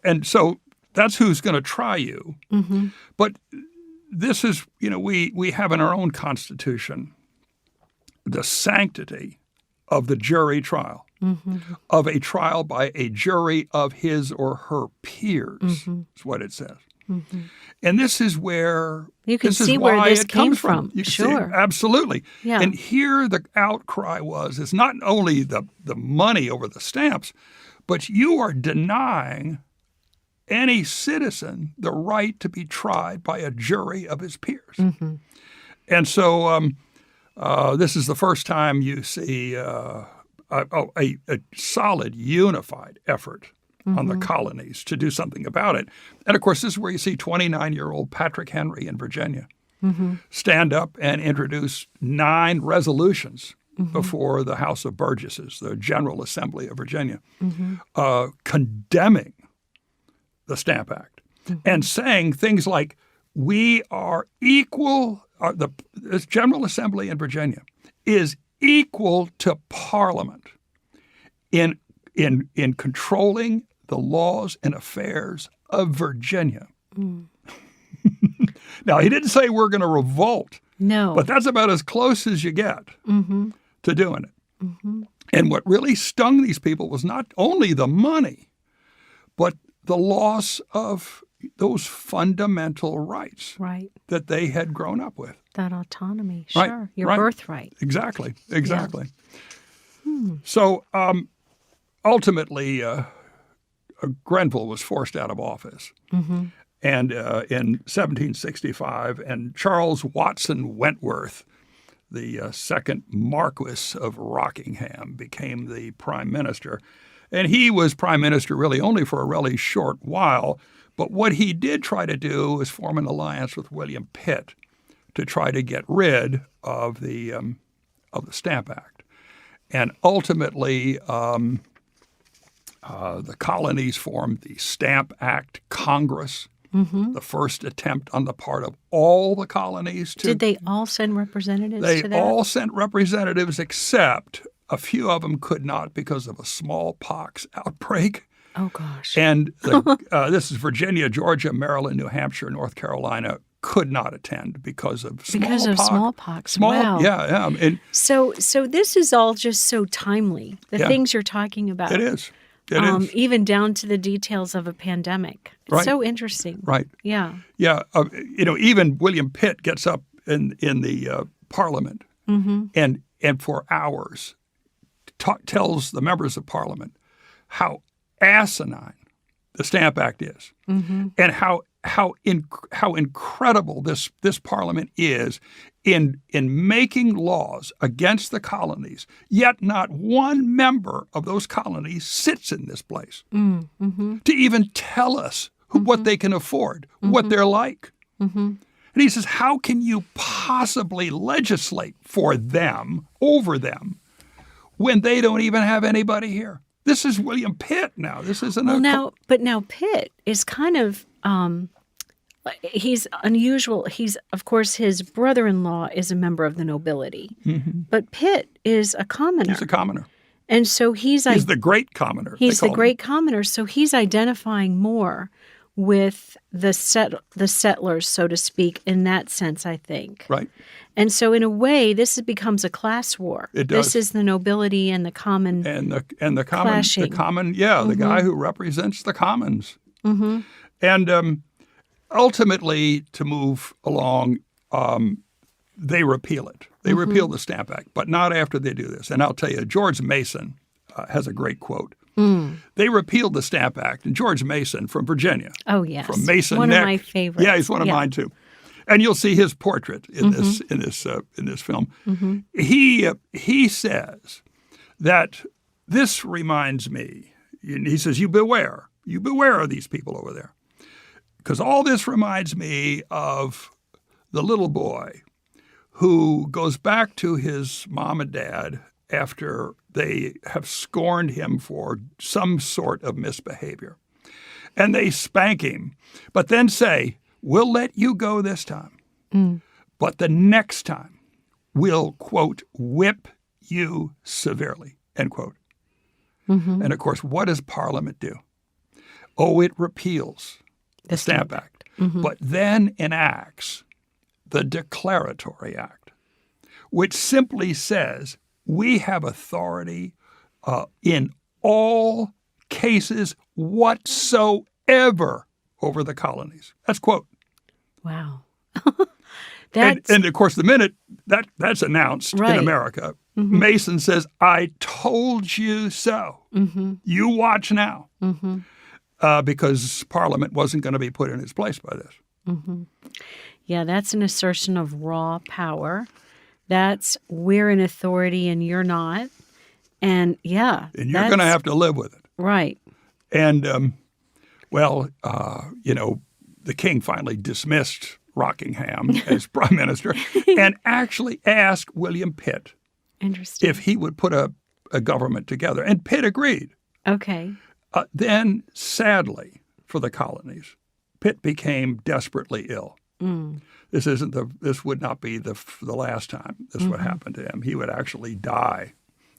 Speaker 2: that's who's going to try you. But this is, we have in our own Constitution the sanctity of the jury trial, of a trial by a jury of his or her peers, is what it says. And this is where
Speaker 1: you can see where this came from.
Speaker 2: You can
Speaker 1: sure,
Speaker 2: see, absolutely.
Speaker 1: Yeah.
Speaker 2: And here the outcry is not only the money over the stamps, but you are denying any citizen the right to be tried by a jury of his peers. And so this is the first time you see a solid, unified effort on the colonies to do something about it. And, of course, this is where you see 29-year-old Patrick Henry in Virginia stand up and introduce 9 resolutions before the House of Burgesses, the General Assembly of Virginia, condemning the Stamp Act and saying things like, we are equal, this General Assembly in Virginia is equal to Parliament in controlling the laws and affairs of Virginia. Now, he didn't say we're going to revolt.
Speaker 1: No.
Speaker 2: But that's about as close as you get to doing it. And what really stung these people was not only the money, but the loss of those fundamental rights that they had grown up with.
Speaker 1: That autonomy, sure. Your birthright.
Speaker 2: Exactly. So ultimately, Grenville was forced out of office. And in 1765, and Charles Watson Wentworth, the second Marquis of Rockingham, became the prime minister. And he was prime minister really only for a really short while. But what he did try to do was form an alliance with William Pitt to try to get rid of the Stamp Act. And ultimately, the colonies formed the Stamp Act Congress, the first attempt on the part of all the colonies to...
Speaker 1: Did they all send representatives
Speaker 2: They
Speaker 1: to that?
Speaker 2: all sent representatives, except a few of them could not because of a smallpox outbreak.
Speaker 1: Oh, gosh.
Speaker 2: And this is Virginia, Georgia, Maryland, New Hampshire, North Carolina could not attend because of smallpox.
Speaker 1: Because of smallpox. Wow.
Speaker 2: Yeah. And
Speaker 1: So this is all just so timely, the things you're talking about.
Speaker 2: it is. It is.
Speaker 1: Even down to the details of a pandemic. It's
Speaker 2: Right.
Speaker 1: so interesting.
Speaker 2: Right.
Speaker 1: Yeah.
Speaker 2: Yeah. Even William Pitt gets up in the Parliament and for hours tells the members of Parliament how asinine the Stamp Act is, and how incredible this Parliament is in making laws against the colonies. Yet not one member of those colonies sits in this place to even tell us what they can afford, what they're like. And he says, how can you possibly legislate for them, over them, when they don't even have anybody here? This is William Pitt now. This isn't
Speaker 1: But now Pitt is kind of he's unusual. He's, of course, his brother-in-law is a member of the nobility, but Pitt is a commoner.
Speaker 2: He's a commoner.
Speaker 1: And so he's
Speaker 2: the great commoner.
Speaker 1: He's the great commoner. So he's identifying more with the settlers, so to speak, in that sense, I think.
Speaker 2: Right.
Speaker 1: And so, in a way, this becomes a class war.
Speaker 2: It does.
Speaker 1: This is the nobility and the common
Speaker 2: and the common,
Speaker 1: clashing.
Speaker 2: the common, the guy who represents the commons. And ultimately, to move along, they repeal it. They repeal the Stamp Act, but not after they do this. And I'll tell you, George Mason has a great quote. They repealed the Stamp Act, and George Mason from Virginia.
Speaker 1: Oh, yes.
Speaker 2: From Mason
Speaker 1: One
Speaker 2: Neck.
Speaker 1: of my favorites.
Speaker 2: Yeah, he's one of mine too. And you'll see his portrait in this film. He says that this reminds me. He says, you beware of these people over there, because all this reminds me of the little boy who goes back to his mom and dad after they have scorned him for some sort of misbehavior, and they spank him, but then say, we'll let you go this time, but the next time we'll, quote, whip you severely, end quote. And, of course, what does Parliament do? Oh, it repeals the Stamp Act, but then enacts the Declaratory Act, which simply says we have authority in all cases whatsoever over the colonies. That's quote.
Speaker 1: Wow.
Speaker 2: And of course, the minute that's announced in America, Mason says, I told you so. You watch now. Because Parliament wasn't going to be put in its place by this.
Speaker 1: Yeah, that's an assertion of raw power. That's we're in authority and you're not. And yeah.
Speaker 2: And you're going to have to live with it.
Speaker 1: Right.
Speaker 2: And, the king finally dismissed Rockingham as prime minister and actually asked William Pitt if he would put a government together. And Pitt agreed.
Speaker 1: Okay.
Speaker 2: Then, sadly, for the colonies, Pitt became desperately ill. This would not be the last time this would happen to him. He would actually die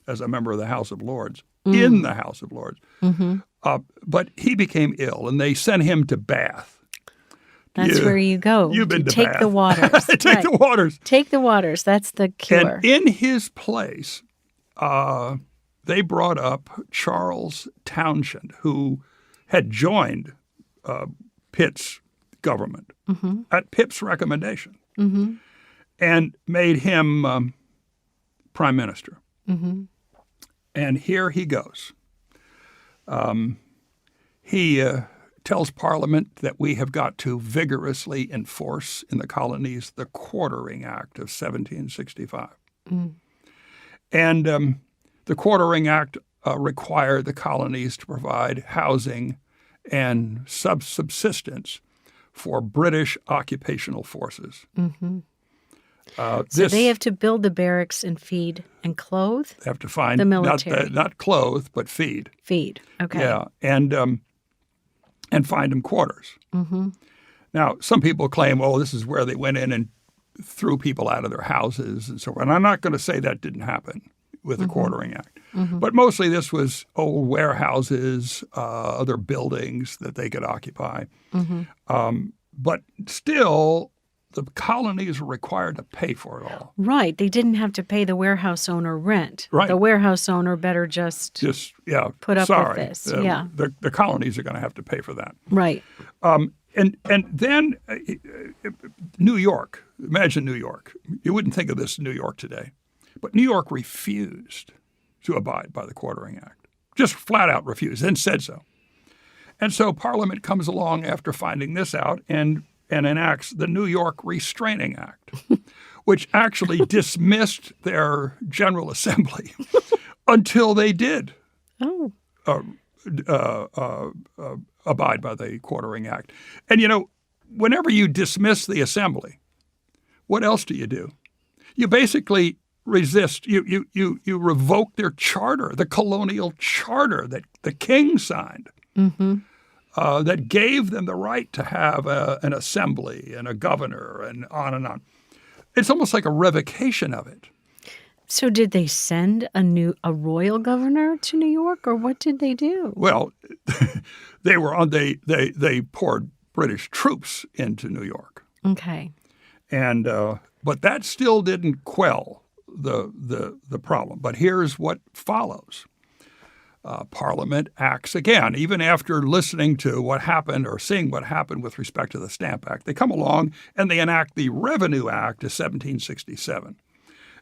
Speaker 2: as a member of the House of Lords, in the House of Lords. But he became ill, and they sent him to Bath.
Speaker 1: That's where you go.
Speaker 2: You've been to
Speaker 1: take
Speaker 2: Bath.
Speaker 1: The waters.
Speaker 2: Take the waters.
Speaker 1: Take the waters. That's the cure.
Speaker 2: And in his place, they brought up Charles Townshend, who had joined Pitt's government at Pitt's recommendation and made him prime minister. And here he goes. He tells Parliament that we have got to vigorously enforce in the colonies the Quartering Act of 1765. And the Quartering Act required the colonies to provide housing and subsistence for British occupational forces.
Speaker 1: So they have to build the barracks and feed and clothe?
Speaker 2: They have to find
Speaker 1: the military.
Speaker 2: Not clothe, but feed.
Speaker 1: Feed, okay.
Speaker 2: Yeah, and find them quarters. Now, some people claim, oh, this is where they went in and threw people out of their houses and so on. And I'm not going to say that didn't happen with the Quartering Act. But mostly this was old warehouses, other buildings that they could occupy. But still, the colonies were required to pay for it all.
Speaker 1: Right. They didn't have to pay the warehouse owner rent.
Speaker 2: Right.
Speaker 1: The warehouse owner better just put up with this.
Speaker 2: The colonies are going to have to pay for that.
Speaker 1: Right.
Speaker 2: And then New York. Imagine New York. You wouldn't think of this in New York today. But New York refused to abide by the Quartering Act. Just flat out refused and said so. And so Parliament comes along after finding this out and enacts the New York Restraining Act, which actually dismissed their General Assembly until they did abide by the Quartering Act. And, whenever you dismiss the Assembly, what else do? You basically resist. You revoke their charter, the colonial charter that the king signed. That gave them the right to have an assembly and a governor and on and on. It's almost like a revocation of it.
Speaker 1: So did they send a royal governor to New York, or what did they do?
Speaker 2: Well, they poured British troops into New York.
Speaker 1: Okay.
Speaker 2: And but that still didn't quell the problem. But here's what follows. Parliament acts again, even after listening to what happened or seeing what happened with respect to the Stamp Act. They come along and they enact the Revenue Act of 1767.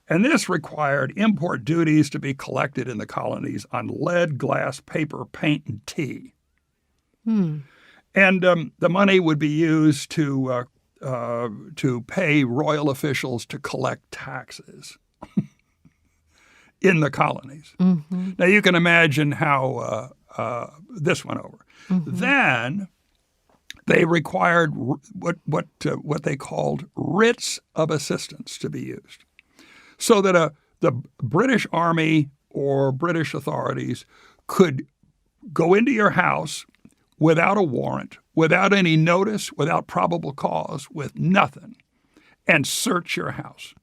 Speaker 2: And this required import duties to be collected in the colonies on lead, glass, paper, paint, and tea. And the money would be used to pay royal officials to collect taxes in the colonies. Now, you can imagine how this went over. Then they required what they called writs of assistance to be used, so that the British Army or British authorities could go into your house without a warrant, without any notice, without probable cause, with nothing, and search your house.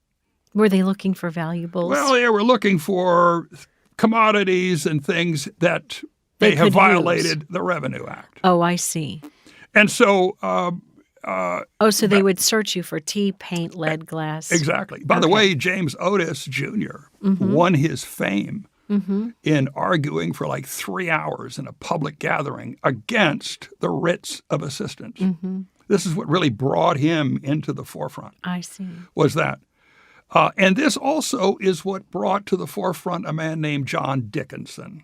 Speaker 1: Were they looking for valuables?
Speaker 2: Well, they were looking for commodities and things that they have violated the Revenue Act.
Speaker 1: Oh, I see.
Speaker 2: And so...
Speaker 1: so they would search you for tea, paint, lead, glass.
Speaker 2: Exactly. By the way, James Otis Jr. won his fame in arguing for like 3 hours in a public gathering against the writs of assistance. This is what really brought him into the forefront.
Speaker 1: I see.
Speaker 2: Was that. And this also is what brought to the forefront a man named John Dickinson.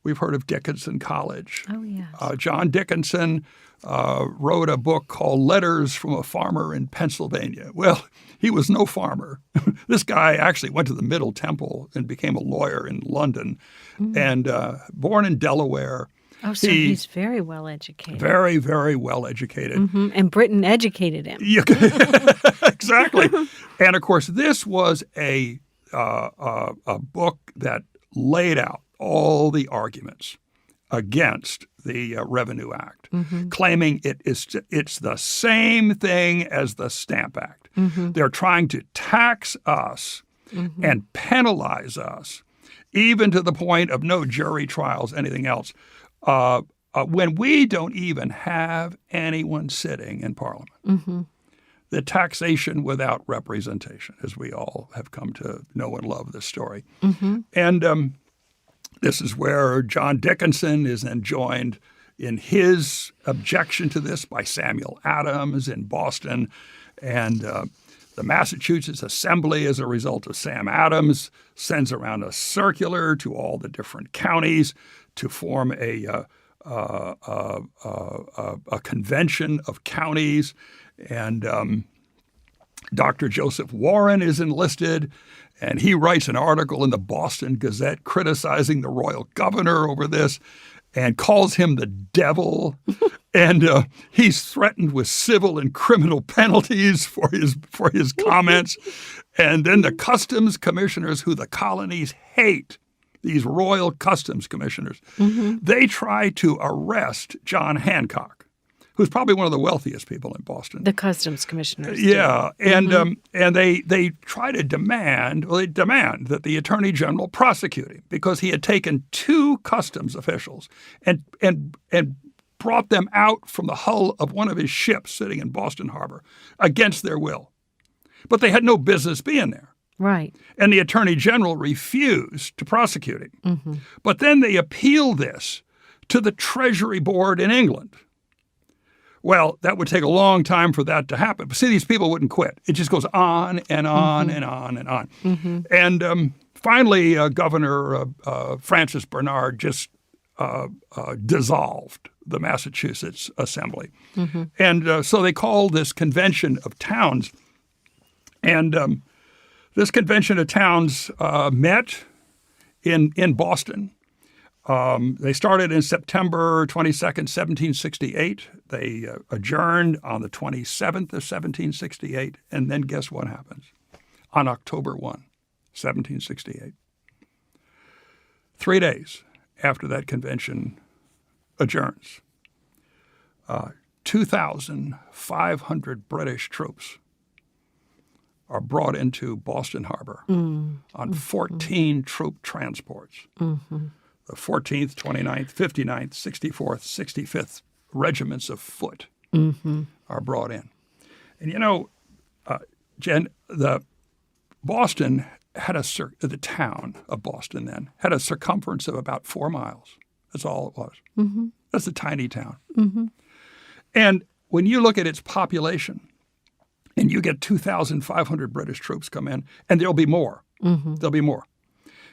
Speaker 2: We've heard of Dickinson College.
Speaker 1: Oh, yes.
Speaker 2: John Dickinson wrote a book called Letters from a Farmer in Pennsylvania. Well, he was no farmer. This guy actually went to the Middle Temple and became a lawyer in London, and born in Delaware.
Speaker 1: Oh, so he's very well educated.
Speaker 2: Very, very well educated.
Speaker 1: And Britain educated him.
Speaker 2: Exactly. And of course, this was a book that laid out all the arguments against the Revenue Act, claiming it's the same thing as the Stamp Act. They're trying to tax us and penalize us, even to the point of no jury trials, anything else, when we don't even have anyone sitting in Parliament. The taxation without representation, as we all have come to know and love this story. And this is where John Dickinson is then joined in his objection to this by Samuel Adams in Boston. And the Massachusetts Assembly, as a result of Sam Adams, sends around a circular to all the different counties to form a convention of counties. And Dr. Joseph Warren is enlisted, and he writes an article in the Boston Gazette criticizing the royal governor over this and calls him the devil. And he's threatened with civil and criminal penalties for his comments. And then the customs commissioners, who the colonies hate, these royal customs commissioners, they try to arrest John Hancock, who's probably one of the wealthiest people in Boston.
Speaker 1: The customs commissioners.
Speaker 2: Yeah, and they try to demand that the attorney general prosecute him because he had taken 2 customs officials and brought them out from the hull of one of his ships sitting in Boston Harbor against their will. But they had no business being there.
Speaker 1: Right.
Speaker 2: And the attorney general refused to prosecute him. Mm-hmm. But then they appealed this to the Treasury Board in England. Well, that would take a long time for that to happen. But see, these people wouldn't quit. It just goes on and on and on and on. Mm-hmm. And finally, Governor Francis Bernard just dissolved the Massachusetts Assembly. Mm-hmm. And so they called this Convention of Towns. And this Convention of Towns met in Boston. They started in September 22nd, 1768. They adjourned on the 27th of 1768. And then guess what happens? On October 1, 1768. 3 days after that convention adjourns, 2,500 British troops are brought into Boston Harbor on 14 troop transports. Mm-hmm. The 14th, 29th, 59th, 64th, 65th regiments of foot are brought in. And you know, Jen, the town of Boston then had a circumference of about 4 miles. That's all it was. Mm-hmm. That's a tiny town. Mm-hmm. And when you look at its population, and you get 2,500 British troops come in, and there'll be more. Mm-hmm. There'll be more.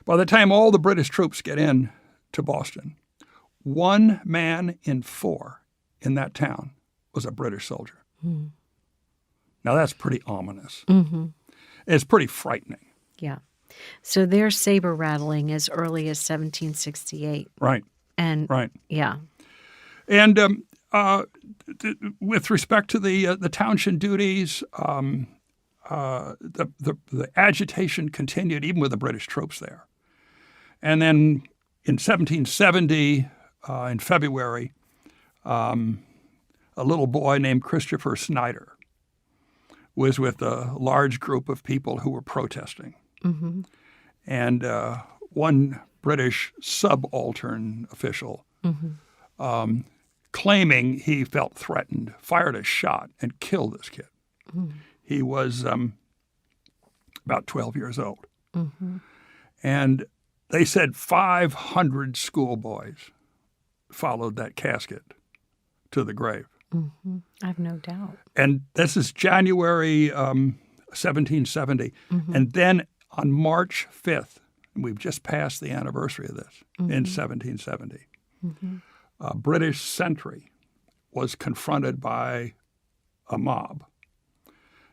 Speaker 2: By the time all the British troops get in to Boston, 1 man in 4 in that town was a British soldier. Mm-hmm. Now that's pretty ominous. Mm-hmm. It's pretty frightening.
Speaker 1: Yeah. So they're saber rattling as early as 1768.
Speaker 2: Right.
Speaker 1: And
Speaker 2: right.
Speaker 1: Yeah.
Speaker 2: And with respect to the townshend duties, the agitation continued even with the British troops there. And then in 1770, in February, a little boy named Christopher Snyder was with a large group of people who were protesting. Mm-hmm. And one British subaltern official, claiming he felt threatened, fired a shot and killed this kid. Mm-hmm. He was about 12 years old. Mm-hmm. And they said 500 schoolboys followed that casket to the grave.
Speaker 1: Mm-hmm. I have no doubt. And
Speaker 2: this is January 1770. Mm-hmm. And then on March 5th, we've just passed the anniversary of this, in 1770, a British sentry was confronted by a mob.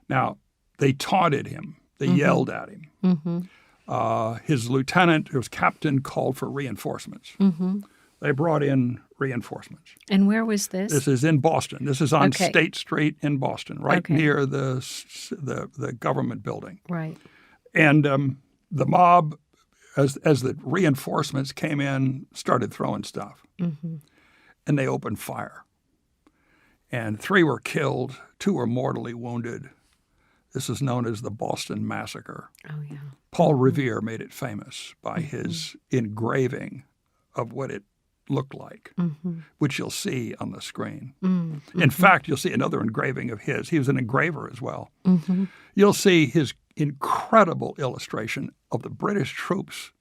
Speaker 2: Now, they taunted him. They yelled at him. Mm-hmm. His lieutenant, his captain, called for reinforcements. Mm-hmm. They brought in reinforcements.
Speaker 1: And where was this?
Speaker 2: This is in Boston. This is on State Street in Boston, right near the government building.
Speaker 1: Right.
Speaker 2: And the mob, as the reinforcements came in, started throwing stuff. Mm-hmm. And they opened fire. And 3 were killed, 2 were mortally wounded. This is known as the Boston Massacre. Oh, yeah. Paul Revere made it famous by his engraving of what it looked like, which you'll see on the screen. Mm-hmm. In fact, you'll see another engraving of his. He was an engraver as well. Mm-hmm. You'll see his incredible illustration of the British troops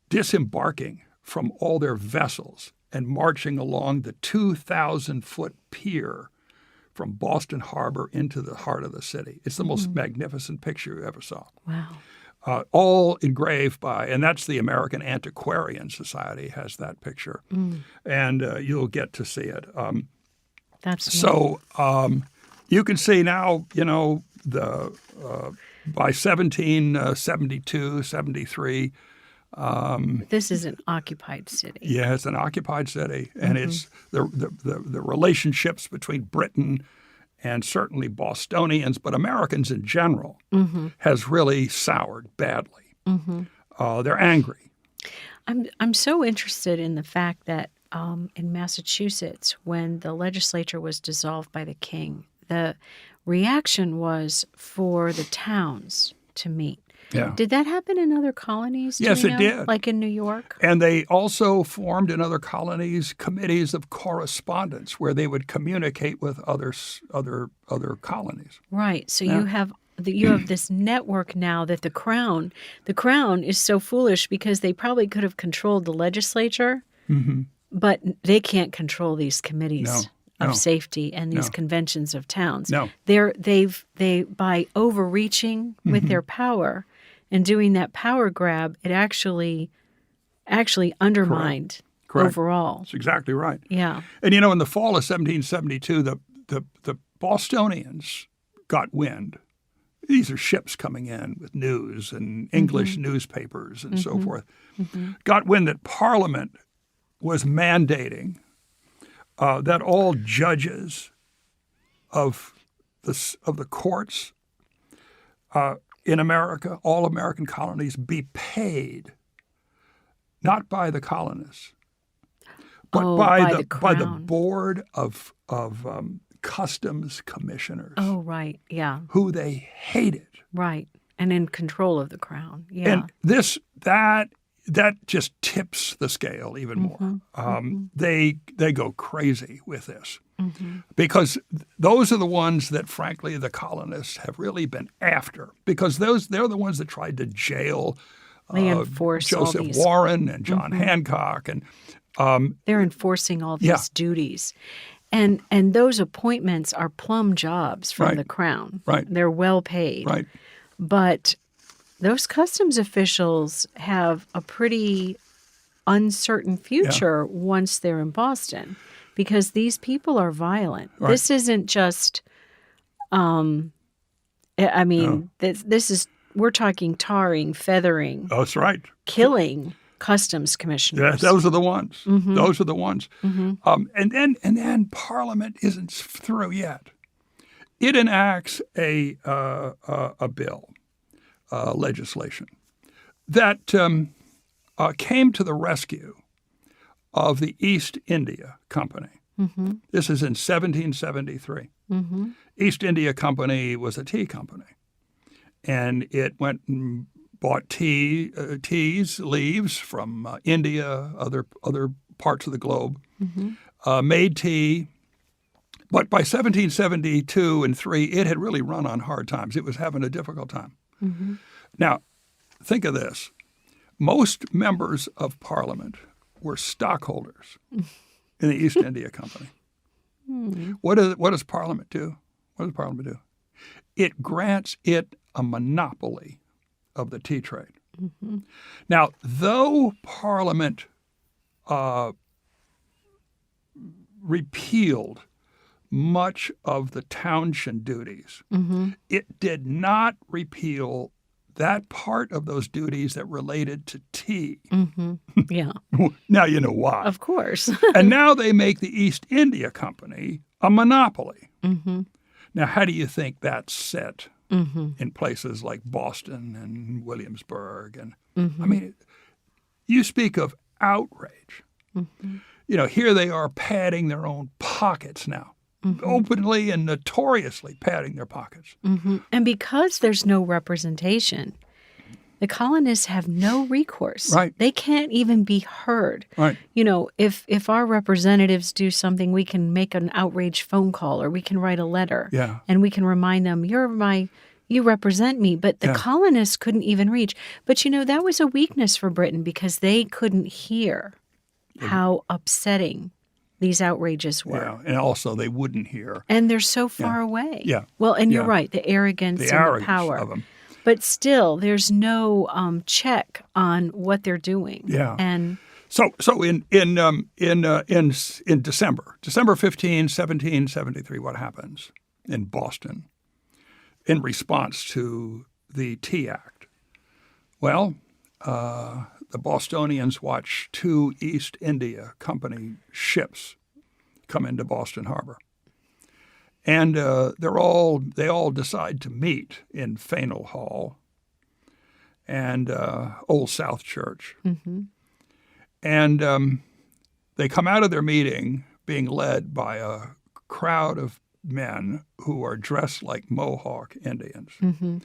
Speaker 2: disembarking from all their vessels and marching along the 2,000-foot pier from Boston Harbor into the heart of the city. It's the most magnificent picture you ever saw. Wow. All engraved by, and that's the American Antiquarian Society has that picture. Mm. And you'll get to see it.
Speaker 1: That's
Speaker 2: so you can see now, by 1772, 73,
Speaker 1: this is an occupied city.
Speaker 2: Yeah, it's an occupied city, and it's the relationships between Britain and certainly Bostonians, but Americans in general, has really soured badly. They're angry.
Speaker 1: I'm so interested in the fact that in Massachusetts when the legislature was dissolved by the king. The reaction was for the towns to meet.
Speaker 2: Yeah.
Speaker 1: Did that happen in other colonies?
Speaker 2: Yes,
Speaker 1: do you
Speaker 2: it
Speaker 1: know?
Speaker 2: did.
Speaker 1: Like in New York?
Speaker 2: And they also formed in other colonies committees of correspondence where they would communicate with other colonies.
Speaker 1: Right. So
Speaker 2: Yeah.
Speaker 1: you have this network now that the crown is so foolish because they probably could have controlled the legislature, but they can't control these committees of safety and these conventions of towns.
Speaker 2: No.
Speaker 1: They by overreaching with their power and doing that power grab, it actually undermined
Speaker 2: Correct.
Speaker 1: overall.
Speaker 2: That's exactly right.
Speaker 1: Yeah.
Speaker 2: And in the fall of 1772, the Bostonians got wind. These are ships coming in with news and English newspapers and so forth. Got wind that Parliament was mandating that all judges of the courts in America, all American colonies, be paid not by the colonists, but by the board of customs commissioners.
Speaker 1: Oh, right. Yeah.
Speaker 2: Who they hated.
Speaker 1: Right. And in control of the crown. Yeah.
Speaker 2: And that just tips the scale even more. They go crazy with this because those are the ones that, frankly, the colonists have really been after because they're the ones that tried to jail
Speaker 1: they enforce
Speaker 2: Joseph
Speaker 1: all these,
Speaker 2: Warren and John Hancock. And
Speaker 1: they're enforcing all these duties. And those appointments are plum jobs from the crown.
Speaker 2: Right.
Speaker 1: They're well paid.
Speaker 2: Right.
Speaker 1: But those customs officials have a pretty uncertain future once they're in Boston because these people are violent.
Speaker 2: Right.
Speaker 1: This isn't just, this is, we're talking tarring, feathering.
Speaker 2: Oh, that's right.
Speaker 1: Killing customs commissioners.
Speaker 2: Yeah, those are the ones. Those are the ones. And then Parliament isn't through yet. It enacts a bill, legislation, that came to the rescue of the East India Company. This is in 1773. East India Company was a tea company, and it went and bought teas, leaves from India, other parts of the globe, made tea. But by 1772 and 3, it had really run on hard times. It was having a difficult time. Now, think of this. Most members of Parliament were stockholders in the East India Company. What does Parliament do? What does Parliament do? It grants it a monopoly of the tea trade. Now, though Parliament repealed much of the townshend duties, it did not repeal that part of those duties that related to tea.
Speaker 1: Yeah.
Speaker 2: Now you know why.
Speaker 1: Of course.
Speaker 2: And now they make the East India Company a monopoly. Now, how do you think that's set in places like Boston and Williamsburg? And I mean, you speak of outrage. Here they are padding their own pockets now, openly and notoriously padding their pockets.
Speaker 1: And because there's no representation, the colonists have no recourse.
Speaker 2: Right.
Speaker 1: They can't even be heard.
Speaker 2: Right.
Speaker 1: If our representatives do something, we can make an outrage phone call or we can write a letter.
Speaker 2: Yeah.
Speaker 1: And we can remind them, you represent me. But the colonists couldn't even reach. But that was a weakness for Britain because they couldn't hear how upsetting these outrages were.
Speaker 2: Yeah, and also they wouldn't hear.
Speaker 1: And they're so far away.
Speaker 2: Yeah.
Speaker 1: Well, and you're right, the arrogance and the power.
Speaker 2: Of them.
Speaker 1: But still, there's no check on what they're doing.
Speaker 2: Yeah.
Speaker 1: And
Speaker 2: so in December 15, 1773, what happens in Boston in response to the Tea Act? Well, the Bostonians watch 2 East India Company ships come into Boston Harbor. And they all decide to meet in Faneuil Hall and Old South Church. And they come out of their meeting being led by a crowd of men who are dressed like Mohawk Indians.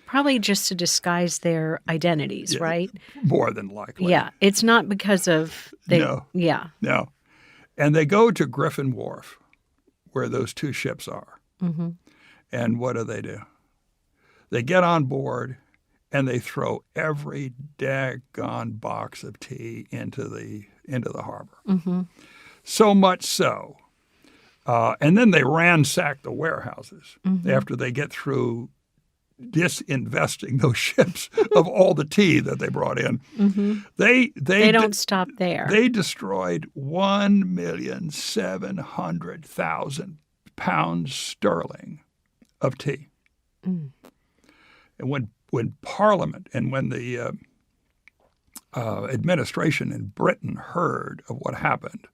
Speaker 1: Probably just to disguise their identities, right?
Speaker 2: More than likely.
Speaker 1: Yeah. It's not because of
Speaker 2: No.
Speaker 1: Yeah.
Speaker 2: No. And they go to Griffin Wharf, where those two ships are. And what do? They get on board and they throw every daggone box of tea into the harbor. So much so. And then they ransack the warehouses after they get through disinvesting those ships of all the tea that they brought in. They
Speaker 1: don't stop there.
Speaker 2: They destroyed 1,700,000 pounds sterling of tea. And when Parliament and when the administration in Britain heard of what happened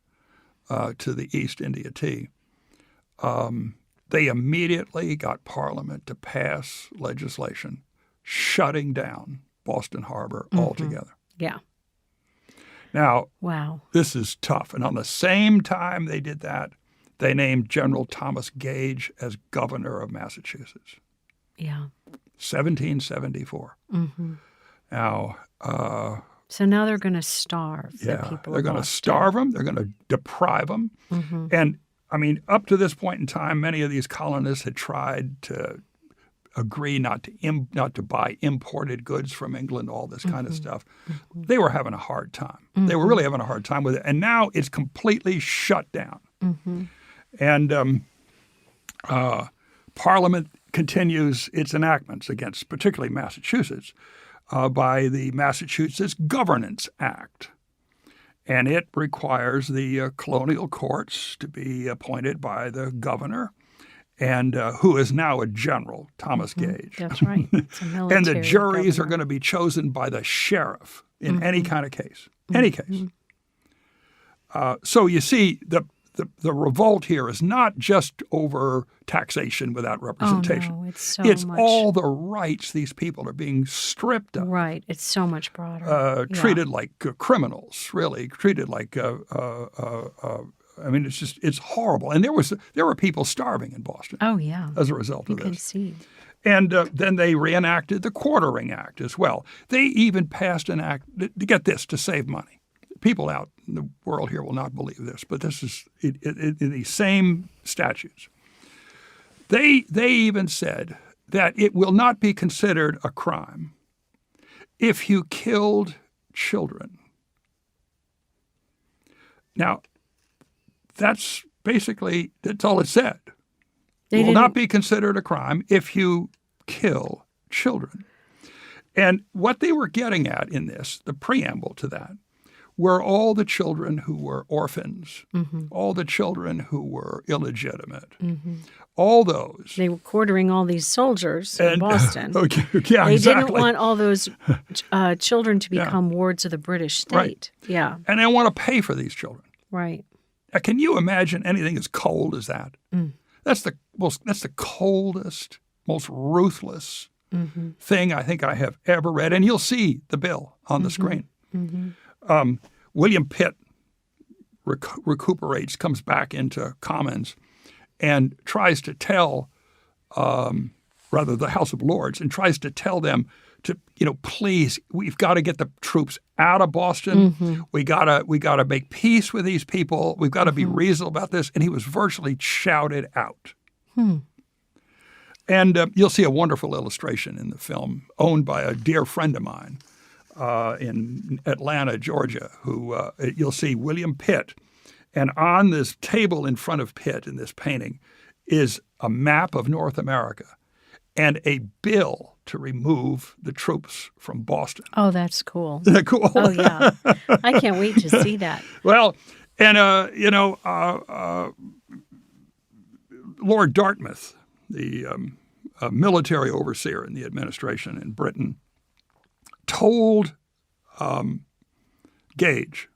Speaker 2: to the East India tea, they immediately got Parliament to pass legislation shutting down Boston Harbor altogether.
Speaker 1: Yeah.
Speaker 2: Now,
Speaker 1: wow,
Speaker 2: this is tough. And on the same time they did that, they named General Thomas Gage as governor of Massachusetts.
Speaker 1: Yeah.
Speaker 2: 1774. Now,
Speaker 1: so now they're going to starve the people.
Speaker 2: They're going to starve them. They're going to deprive them. And I mean, up to this point in time, many of these colonists had tried to agree not to buy imported goods from England, all this kind of stuff. They were having a hard time. They were really having a hard time with it. And now it's completely shut down. And Parliament continues its enactments against particularly Massachusetts by the Massachusetts Governance Act. And it requires the colonial courts to be appointed by the governor, and who is now a general, Thomas Gage.
Speaker 1: That's right. It's a military
Speaker 2: and the juries
Speaker 1: governor.
Speaker 2: are going to be chosen by the sheriff in any kind of case, any case. So you see, the revolt here is not just over taxation without representation.
Speaker 1: Oh, no, it's much.
Speaker 2: All the rights these people are being stripped of.
Speaker 1: Right. It's so much broader.
Speaker 2: Treated like criminals, really. Treated like, I mean, it's horrible. And there were people starving in Boston.
Speaker 1: Oh, yeah.
Speaker 2: As a result of
Speaker 1: You
Speaker 2: this.
Speaker 1: can see.
Speaker 2: And then they reenacted the Quartering Act as well. They even passed an act, to get this, to save money. People out in the world here will not believe this, but this is in the same statutes. They even said that it will not be considered a crime if you killed children. Now, that's all it said. It will not be considered a crime if you kill children. And what they were getting at in this, the preamble to that, were all the children who were orphans, all the children who were illegitimate, all those.
Speaker 1: They were quartering all these soldiers in Boston.
Speaker 2: Yeah,
Speaker 1: they
Speaker 2: exactly.
Speaker 1: didn't want all those children to become wards of the British state.
Speaker 2: Right.
Speaker 1: Yeah.
Speaker 2: And they want to pay for these children.
Speaker 1: Right.
Speaker 2: Now, can you imagine anything as cold as that? That's the coldest, most ruthless thing I think I have ever read. And you'll see the bill on the screen. William Pitt recuperates, comes back into Commons, and tries to tell, the House of Lords, and tries to tell them to, please, we've got to get the troops out of Boston. We gotta make peace with these people. We've got to be reasonable about this. And he was virtually shouted out. And you'll see a wonderful illustration in the film, owned by a dear friend of mine in Atlanta, Georgia, who you'll see William Pitt. And on this table in front of Pitt in this painting is a map of North America and a bill to remove the troops from Boston.
Speaker 1: Oh, that's cool.
Speaker 2: Isn't that cool?
Speaker 1: Oh, yeah. I can't wait to see that.
Speaker 2: Well, and, Lord Dartmouth, the military overseer in the administration in Britain, told Gage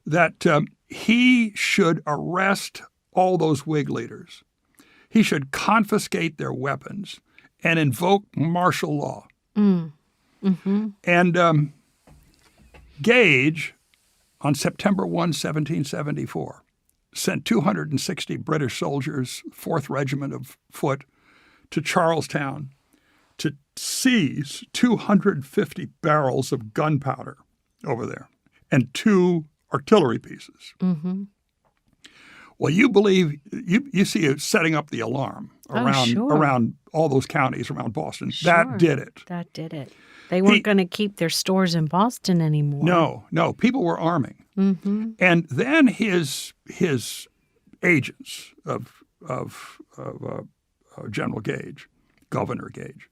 Speaker 2: that he should arrest all those Whig leaders. He should confiscate their weapons and invoke martial law. And Gage, on September 1, 1774, sent 260 British soldiers, 4th Regiment of Foot, to Charlestown to seize 250 barrels of gunpowder over there and 2 artillery pieces.
Speaker 1: Mm-hmm.
Speaker 2: Well, you believe you see it setting up the alarm around all those counties around Boston.
Speaker 1: Sure.
Speaker 2: That did it.
Speaker 1: That did it. They weren't going to keep their stores in Boston anymore.
Speaker 2: No. People were arming.
Speaker 1: Mm-hmm.
Speaker 2: And then his agents of General Gage, Governor Gage,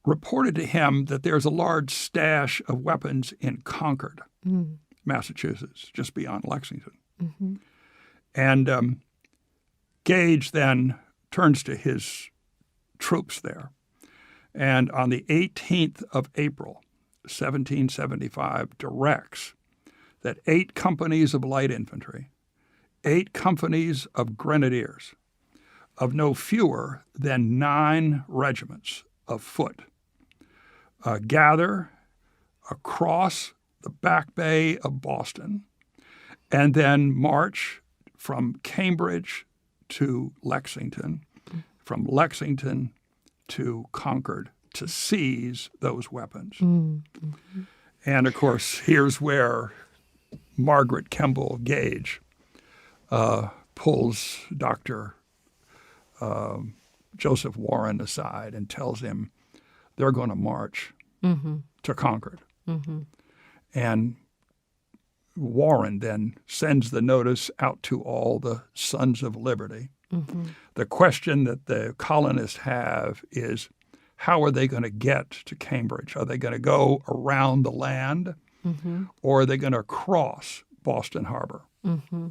Speaker 2: reported to him that there's a large stash of weapons in Concord, Massachusetts, just beyond Lexington.
Speaker 1: Mm-hmm.
Speaker 2: And Gage then turns to his troops there. And on the 18th of April, 1775, directs that 8 companies of light infantry, 8 companies of grenadiers, of no fewer than 9 regiments of foot, gather across the Back Bay of Boston and then march from Cambridge to Lexington, from Lexington to Concord to seize those weapons.
Speaker 1: Mm-hmm.
Speaker 2: And, of course, here's where Margaret Kemble Gage pulls Dr. Joseph Warren aside and tells him they're going to march to Concord.
Speaker 1: Mm-hmm.
Speaker 2: And Warren then sends the notice out to all the Sons of Liberty.
Speaker 1: Mm-hmm.
Speaker 2: The question that the colonists have is, how are they going to get to Cambridge? Are they going to go around the land, or are they going to cross Boston Harbor?
Speaker 1: Mm-hmm.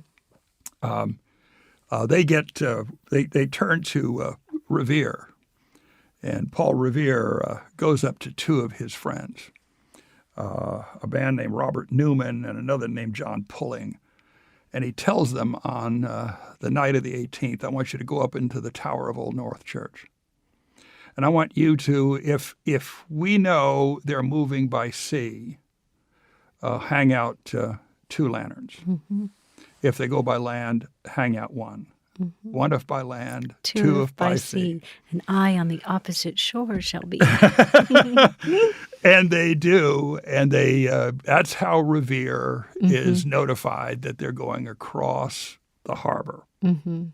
Speaker 2: They turn to Revere, and Paul Revere goes up to 2 of his friends, a man named Robert Newman and another named John Pulling. And he tells them on the night of the 18th, I want you to go up into the tower of Old North Church. And I want you to, if we know they're moving by sea, hang out 2 lanterns.
Speaker 1: Mm-hmm.
Speaker 2: If they go by land, hang out 1.
Speaker 1: Mm-hmm.
Speaker 2: 1 if by land,
Speaker 1: 2
Speaker 2: 2
Speaker 1: if by sea. And I on the opposite shore shall be.
Speaker 2: And they do, and that's how Revere is notified that they're going across the harbor.
Speaker 1: Mm-hmm.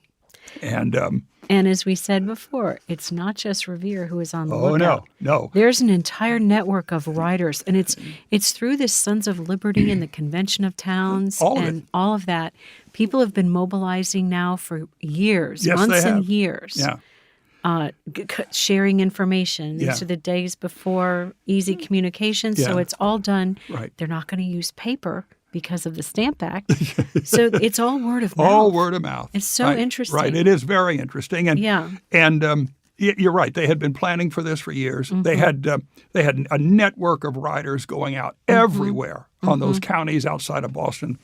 Speaker 2: And
Speaker 1: as we said before, it's not just Revere who is on the
Speaker 2: oh
Speaker 1: lookout.
Speaker 2: no,
Speaker 1: There's an entire network of riders, and it's through this Sons of Liberty and the Convention of Towns all of that. People have been mobilizing now for years,
Speaker 2: yes,
Speaker 1: months
Speaker 2: they have.
Speaker 1: and years.
Speaker 2: Yeah.
Speaker 1: Sharing information. These are the days before easy communication, so it's all done.
Speaker 2: Right.
Speaker 1: They're not going to use paper because of the Stamp Act. So it's all word of mouth.
Speaker 2: All word of mouth.
Speaker 1: It's so interesting.
Speaker 2: Right. It is very interesting. And you're right. They had been planning for this for years. They had a network of riders going out everywhere on those counties outside of Boston,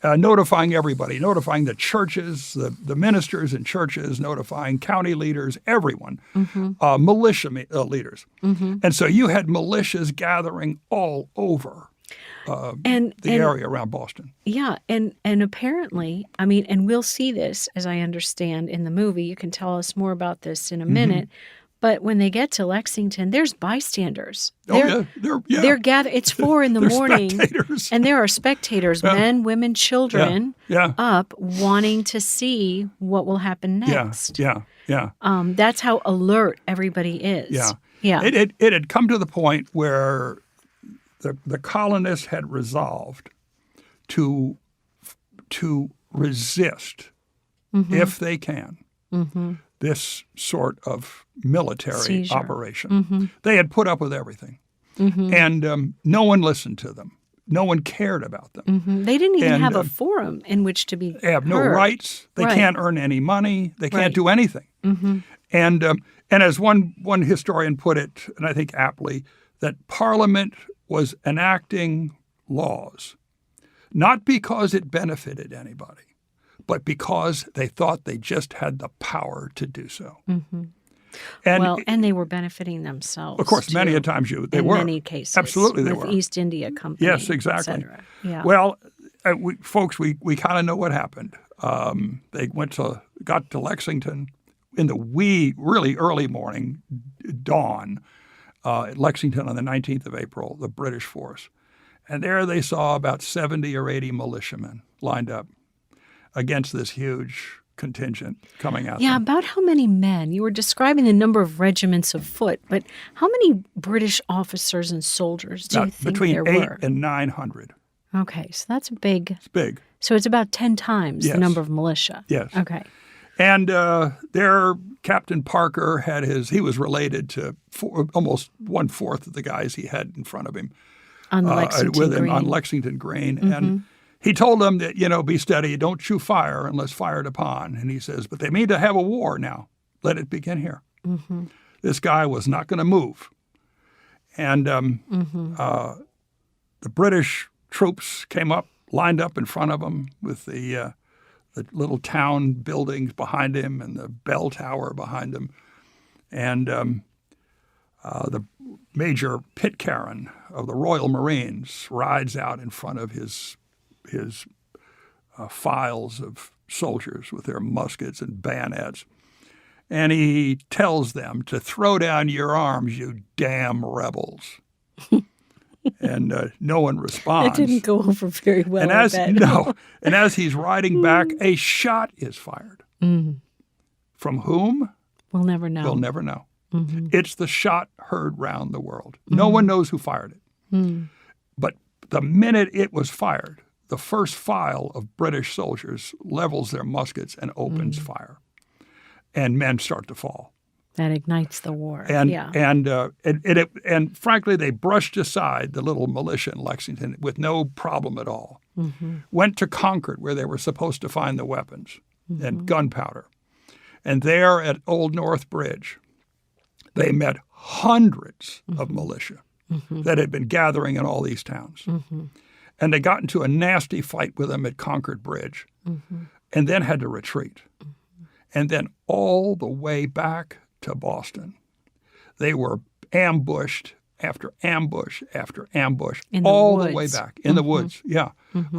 Speaker 2: notifying everybody, notifying the churches, the ministers in churches, notifying county leaders, everyone, militia leaders. And so you had militias gathering all over the area around Boston.
Speaker 1: Yeah, and apparently, I mean, and we'll see this, as I understand, in the movie. You can tell us more about this in a minute. But when they get to Lexington, there's bystanders. They're gathered. It's 4 in the morning,
Speaker 2: spectators.
Speaker 1: And there are spectators, men, women, children, up wanting to see what will happen next.
Speaker 2: Yeah.
Speaker 1: That's how alert everybody is. Yeah.
Speaker 2: It had come to the point where the colonists had resolved to resist, if they can, this sort of military operation. They had put up with everything, and no one listened to them. No one cared about them.
Speaker 1: They didn't even have a forum in which to be
Speaker 2: They have no rights. They can't earn any money. They can't do anything. And as one historian put it, and I think aptly, that Parliament was enacting laws, not because it benefited anybody, but because they thought they just had the power to do so.
Speaker 1: And they were benefiting themselves.
Speaker 2: Of course, many
Speaker 1: too,
Speaker 2: a times they
Speaker 1: in
Speaker 2: were.
Speaker 1: many cases.
Speaker 2: Absolutely they
Speaker 1: with
Speaker 2: were.
Speaker 1: East India Company.
Speaker 2: Yes, exactly.
Speaker 1: Et cetera. Yeah.
Speaker 2: Well, folks, we kind of know what happened. They got to Lexington in the really early morning, dawn, at Lexington on the 19th of April, the British force. And there they saw about 70 or 80 militiamen lined up against this huge contingent coming out.
Speaker 1: Yeah, about how many men? You were describing the number of regiments of foot, but how many British officers and soldiers do you think
Speaker 2: between
Speaker 1: there
Speaker 2: 8
Speaker 1: were?
Speaker 2: and 900.
Speaker 1: Okay, so that's big.
Speaker 2: It's big.
Speaker 1: So it's about 10 times
Speaker 2: Yes.
Speaker 1: the number of militia.
Speaker 2: Yes.
Speaker 1: Okay.
Speaker 2: And there, Captain Parker he was related to almost 1/4 of the guys he had in front of him.
Speaker 1: On the Lexington
Speaker 2: with him
Speaker 1: Green.
Speaker 2: on Lexington Green. And he told them that, be steady, don't chew fire unless fired upon. And he says, but they mean to have a war now. Let it begin here. This guy was not going to move. And the British troops came up, lined up in front of him with the little town buildings behind him and the bell tower behind him. And the Major Pitcairn of the Royal Marines rides out in front of his files of soldiers with their muskets and bayonets. And he tells them to throw down your arms, you damn rebels. And no one responds.
Speaker 1: It didn't go over very well.
Speaker 2: And as he's riding back, a shot is fired. From whom?
Speaker 1: We'll never know.
Speaker 2: We'll never know. It's the shot heard round the world. No one knows who fired it. But the minute it was fired, the first file of British soldiers levels their muskets and opens fire. And men start to fall.
Speaker 1: That ignites the war.
Speaker 2: And frankly, they brushed aside the little militia in Lexington with no problem at all. Went to Concord, where they were supposed to find the weapons and gunpowder. And there at Old North Bridge, they met hundreds of militia that had been gathering in all these towns. And they got into a nasty fight with them at Concord Bridge and then had to retreat. And then all the way back to Boston, they were ambushed after ambush after ambush, all the way back in the woods. Yeah,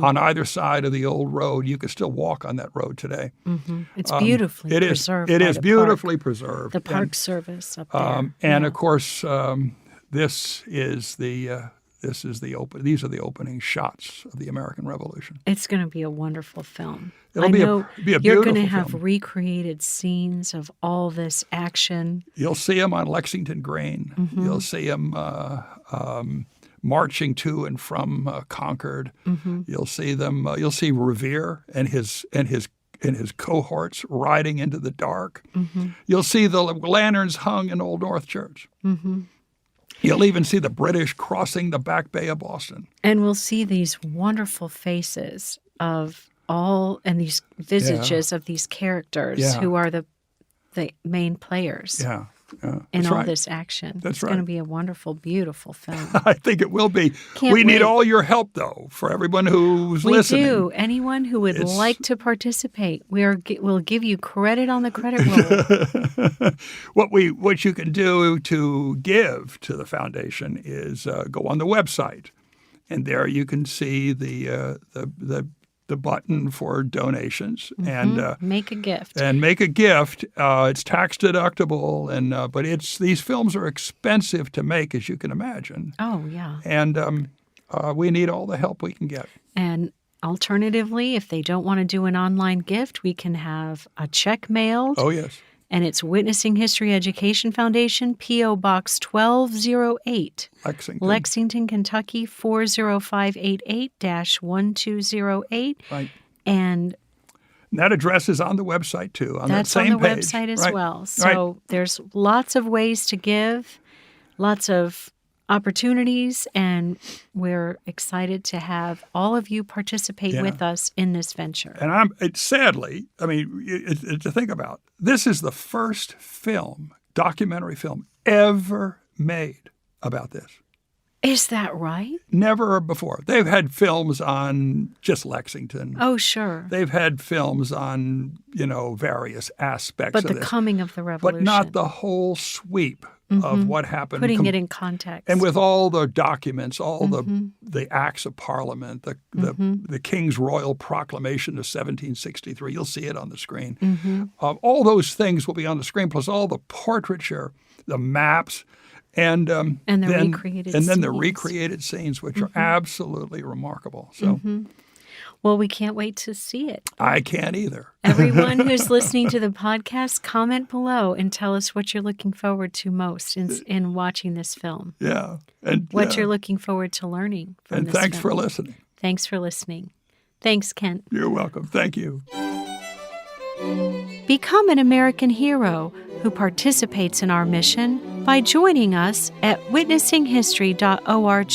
Speaker 2: on either side of the old road. You could still walk on that road today.
Speaker 1: It's beautifully preserved.
Speaker 2: It is beautifully preserved.
Speaker 1: The Park Service up there.
Speaker 2: And of course, these are the opening shots of the American Revolution.
Speaker 1: It's going to be a wonderful film.
Speaker 2: It'll be a beautiful
Speaker 1: you're going to have
Speaker 2: film.
Speaker 1: Recreated scenes of all this action.
Speaker 2: You'll see them on Lexington Green. You'll see them marching to and from Concord. You'll see them. You'll see Revere and his cohorts riding into the dark. You'll see the lanterns hung in Old North Church. You'll even see the British crossing the Back Bay of Boston.
Speaker 1: And we'll see these wonderful faces of and these visages of these characters who are the main players in all this action.
Speaker 2: That's
Speaker 1: it's going to be a wonderful, beautiful film.
Speaker 2: I think it will be.
Speaker 1: Can't
Speaker 2: we need
Speaker 1: wait.
Speaker 2: all your help, though, for everyone who's listening.
Speaker 1: We do. Anyone who would like to participate, we'll give you credit on the credit roll.
Speaker 2: What you can do to give to the foundation is go on the website, and there you can see the button for donations and
Speaker 1: make a gift.
Speaker 2: And make a gift. It's tax deductible, but these films are expensive to make, as you can imagine.
Speaker 1: Oh yeah.
Speaker 2: And we need all the help we can get.
Speaker 1: And alternatively, if they don't want to do an online gift, we can have a check mailed.
Speaker 2: Oh yes.
Speaker 1: And it's Witnessing History Education Foundation, P.O. Box 1208, Lexington, Kentucky 40588-1208.
Speaker 2: Right.
Speaker 1: And
Speaker 2: that address is on the website, too, on that
Speaker 1: That's
Speaker 2: same
Speaker 1: on the
Speaker 2: page.
Speaker 1: website as
Speaker 2: right.
Speaker 1: well. So there's lots of ways to give, lots of opportunities, and we're excited to have all of you participate with us in this venture.
Speaker 2: And to think about, this is the first documentary film ever made about this.
Speaker 1: Is that right?
Speaker 2: Never before. They've had films on just Lexington.
Speaker 1: Oh, sure.
Speaker 2: They've had films on, various aspects
Speaker 1: But
Speaker 2: of
Speaker 1: the
Speaker 2: this.
Speaker 1: coming of the revolution.
Speaker 2: But not the whole sweep of what happened.
Speaker 1: Putting it in context.
Speaker 2: And with all the documents, all the acts of Parliament, the King's Royal Proclamation of 1763, you'll see it on the screen. All those things will be on the screen, plus all the portraiture, the maps, and the recreated scenes, which are absolutely remarkable. So,
Speaker 1: well, we can't wait to see it.
Speaker 2: I can't either.
Speaker 1: Everyone who's listening to the podcast, comment below and tell us what you're looking forward to most in watching this film.
Speaker 2: Yeah, and
Speaker 1: what you're looking forward to learning from this film.
Speaker 2: And thanks for listening.
Speaker 1: Thanks for listening. Thanks, Kent.
Speaker 2: You're welcome. Thank you.
Speaker 1: Become an American hero who participates in our mission by joining us at witnessinghistory.org.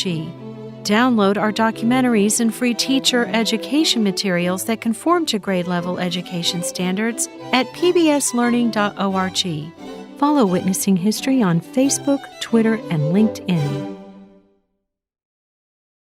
Speaker 1: Download our documentaries and free teacher education materials that conform to grade-level education standards at pbslearning.org. Follow Witnessing History on Facebook, Twitter, and LinkedIn.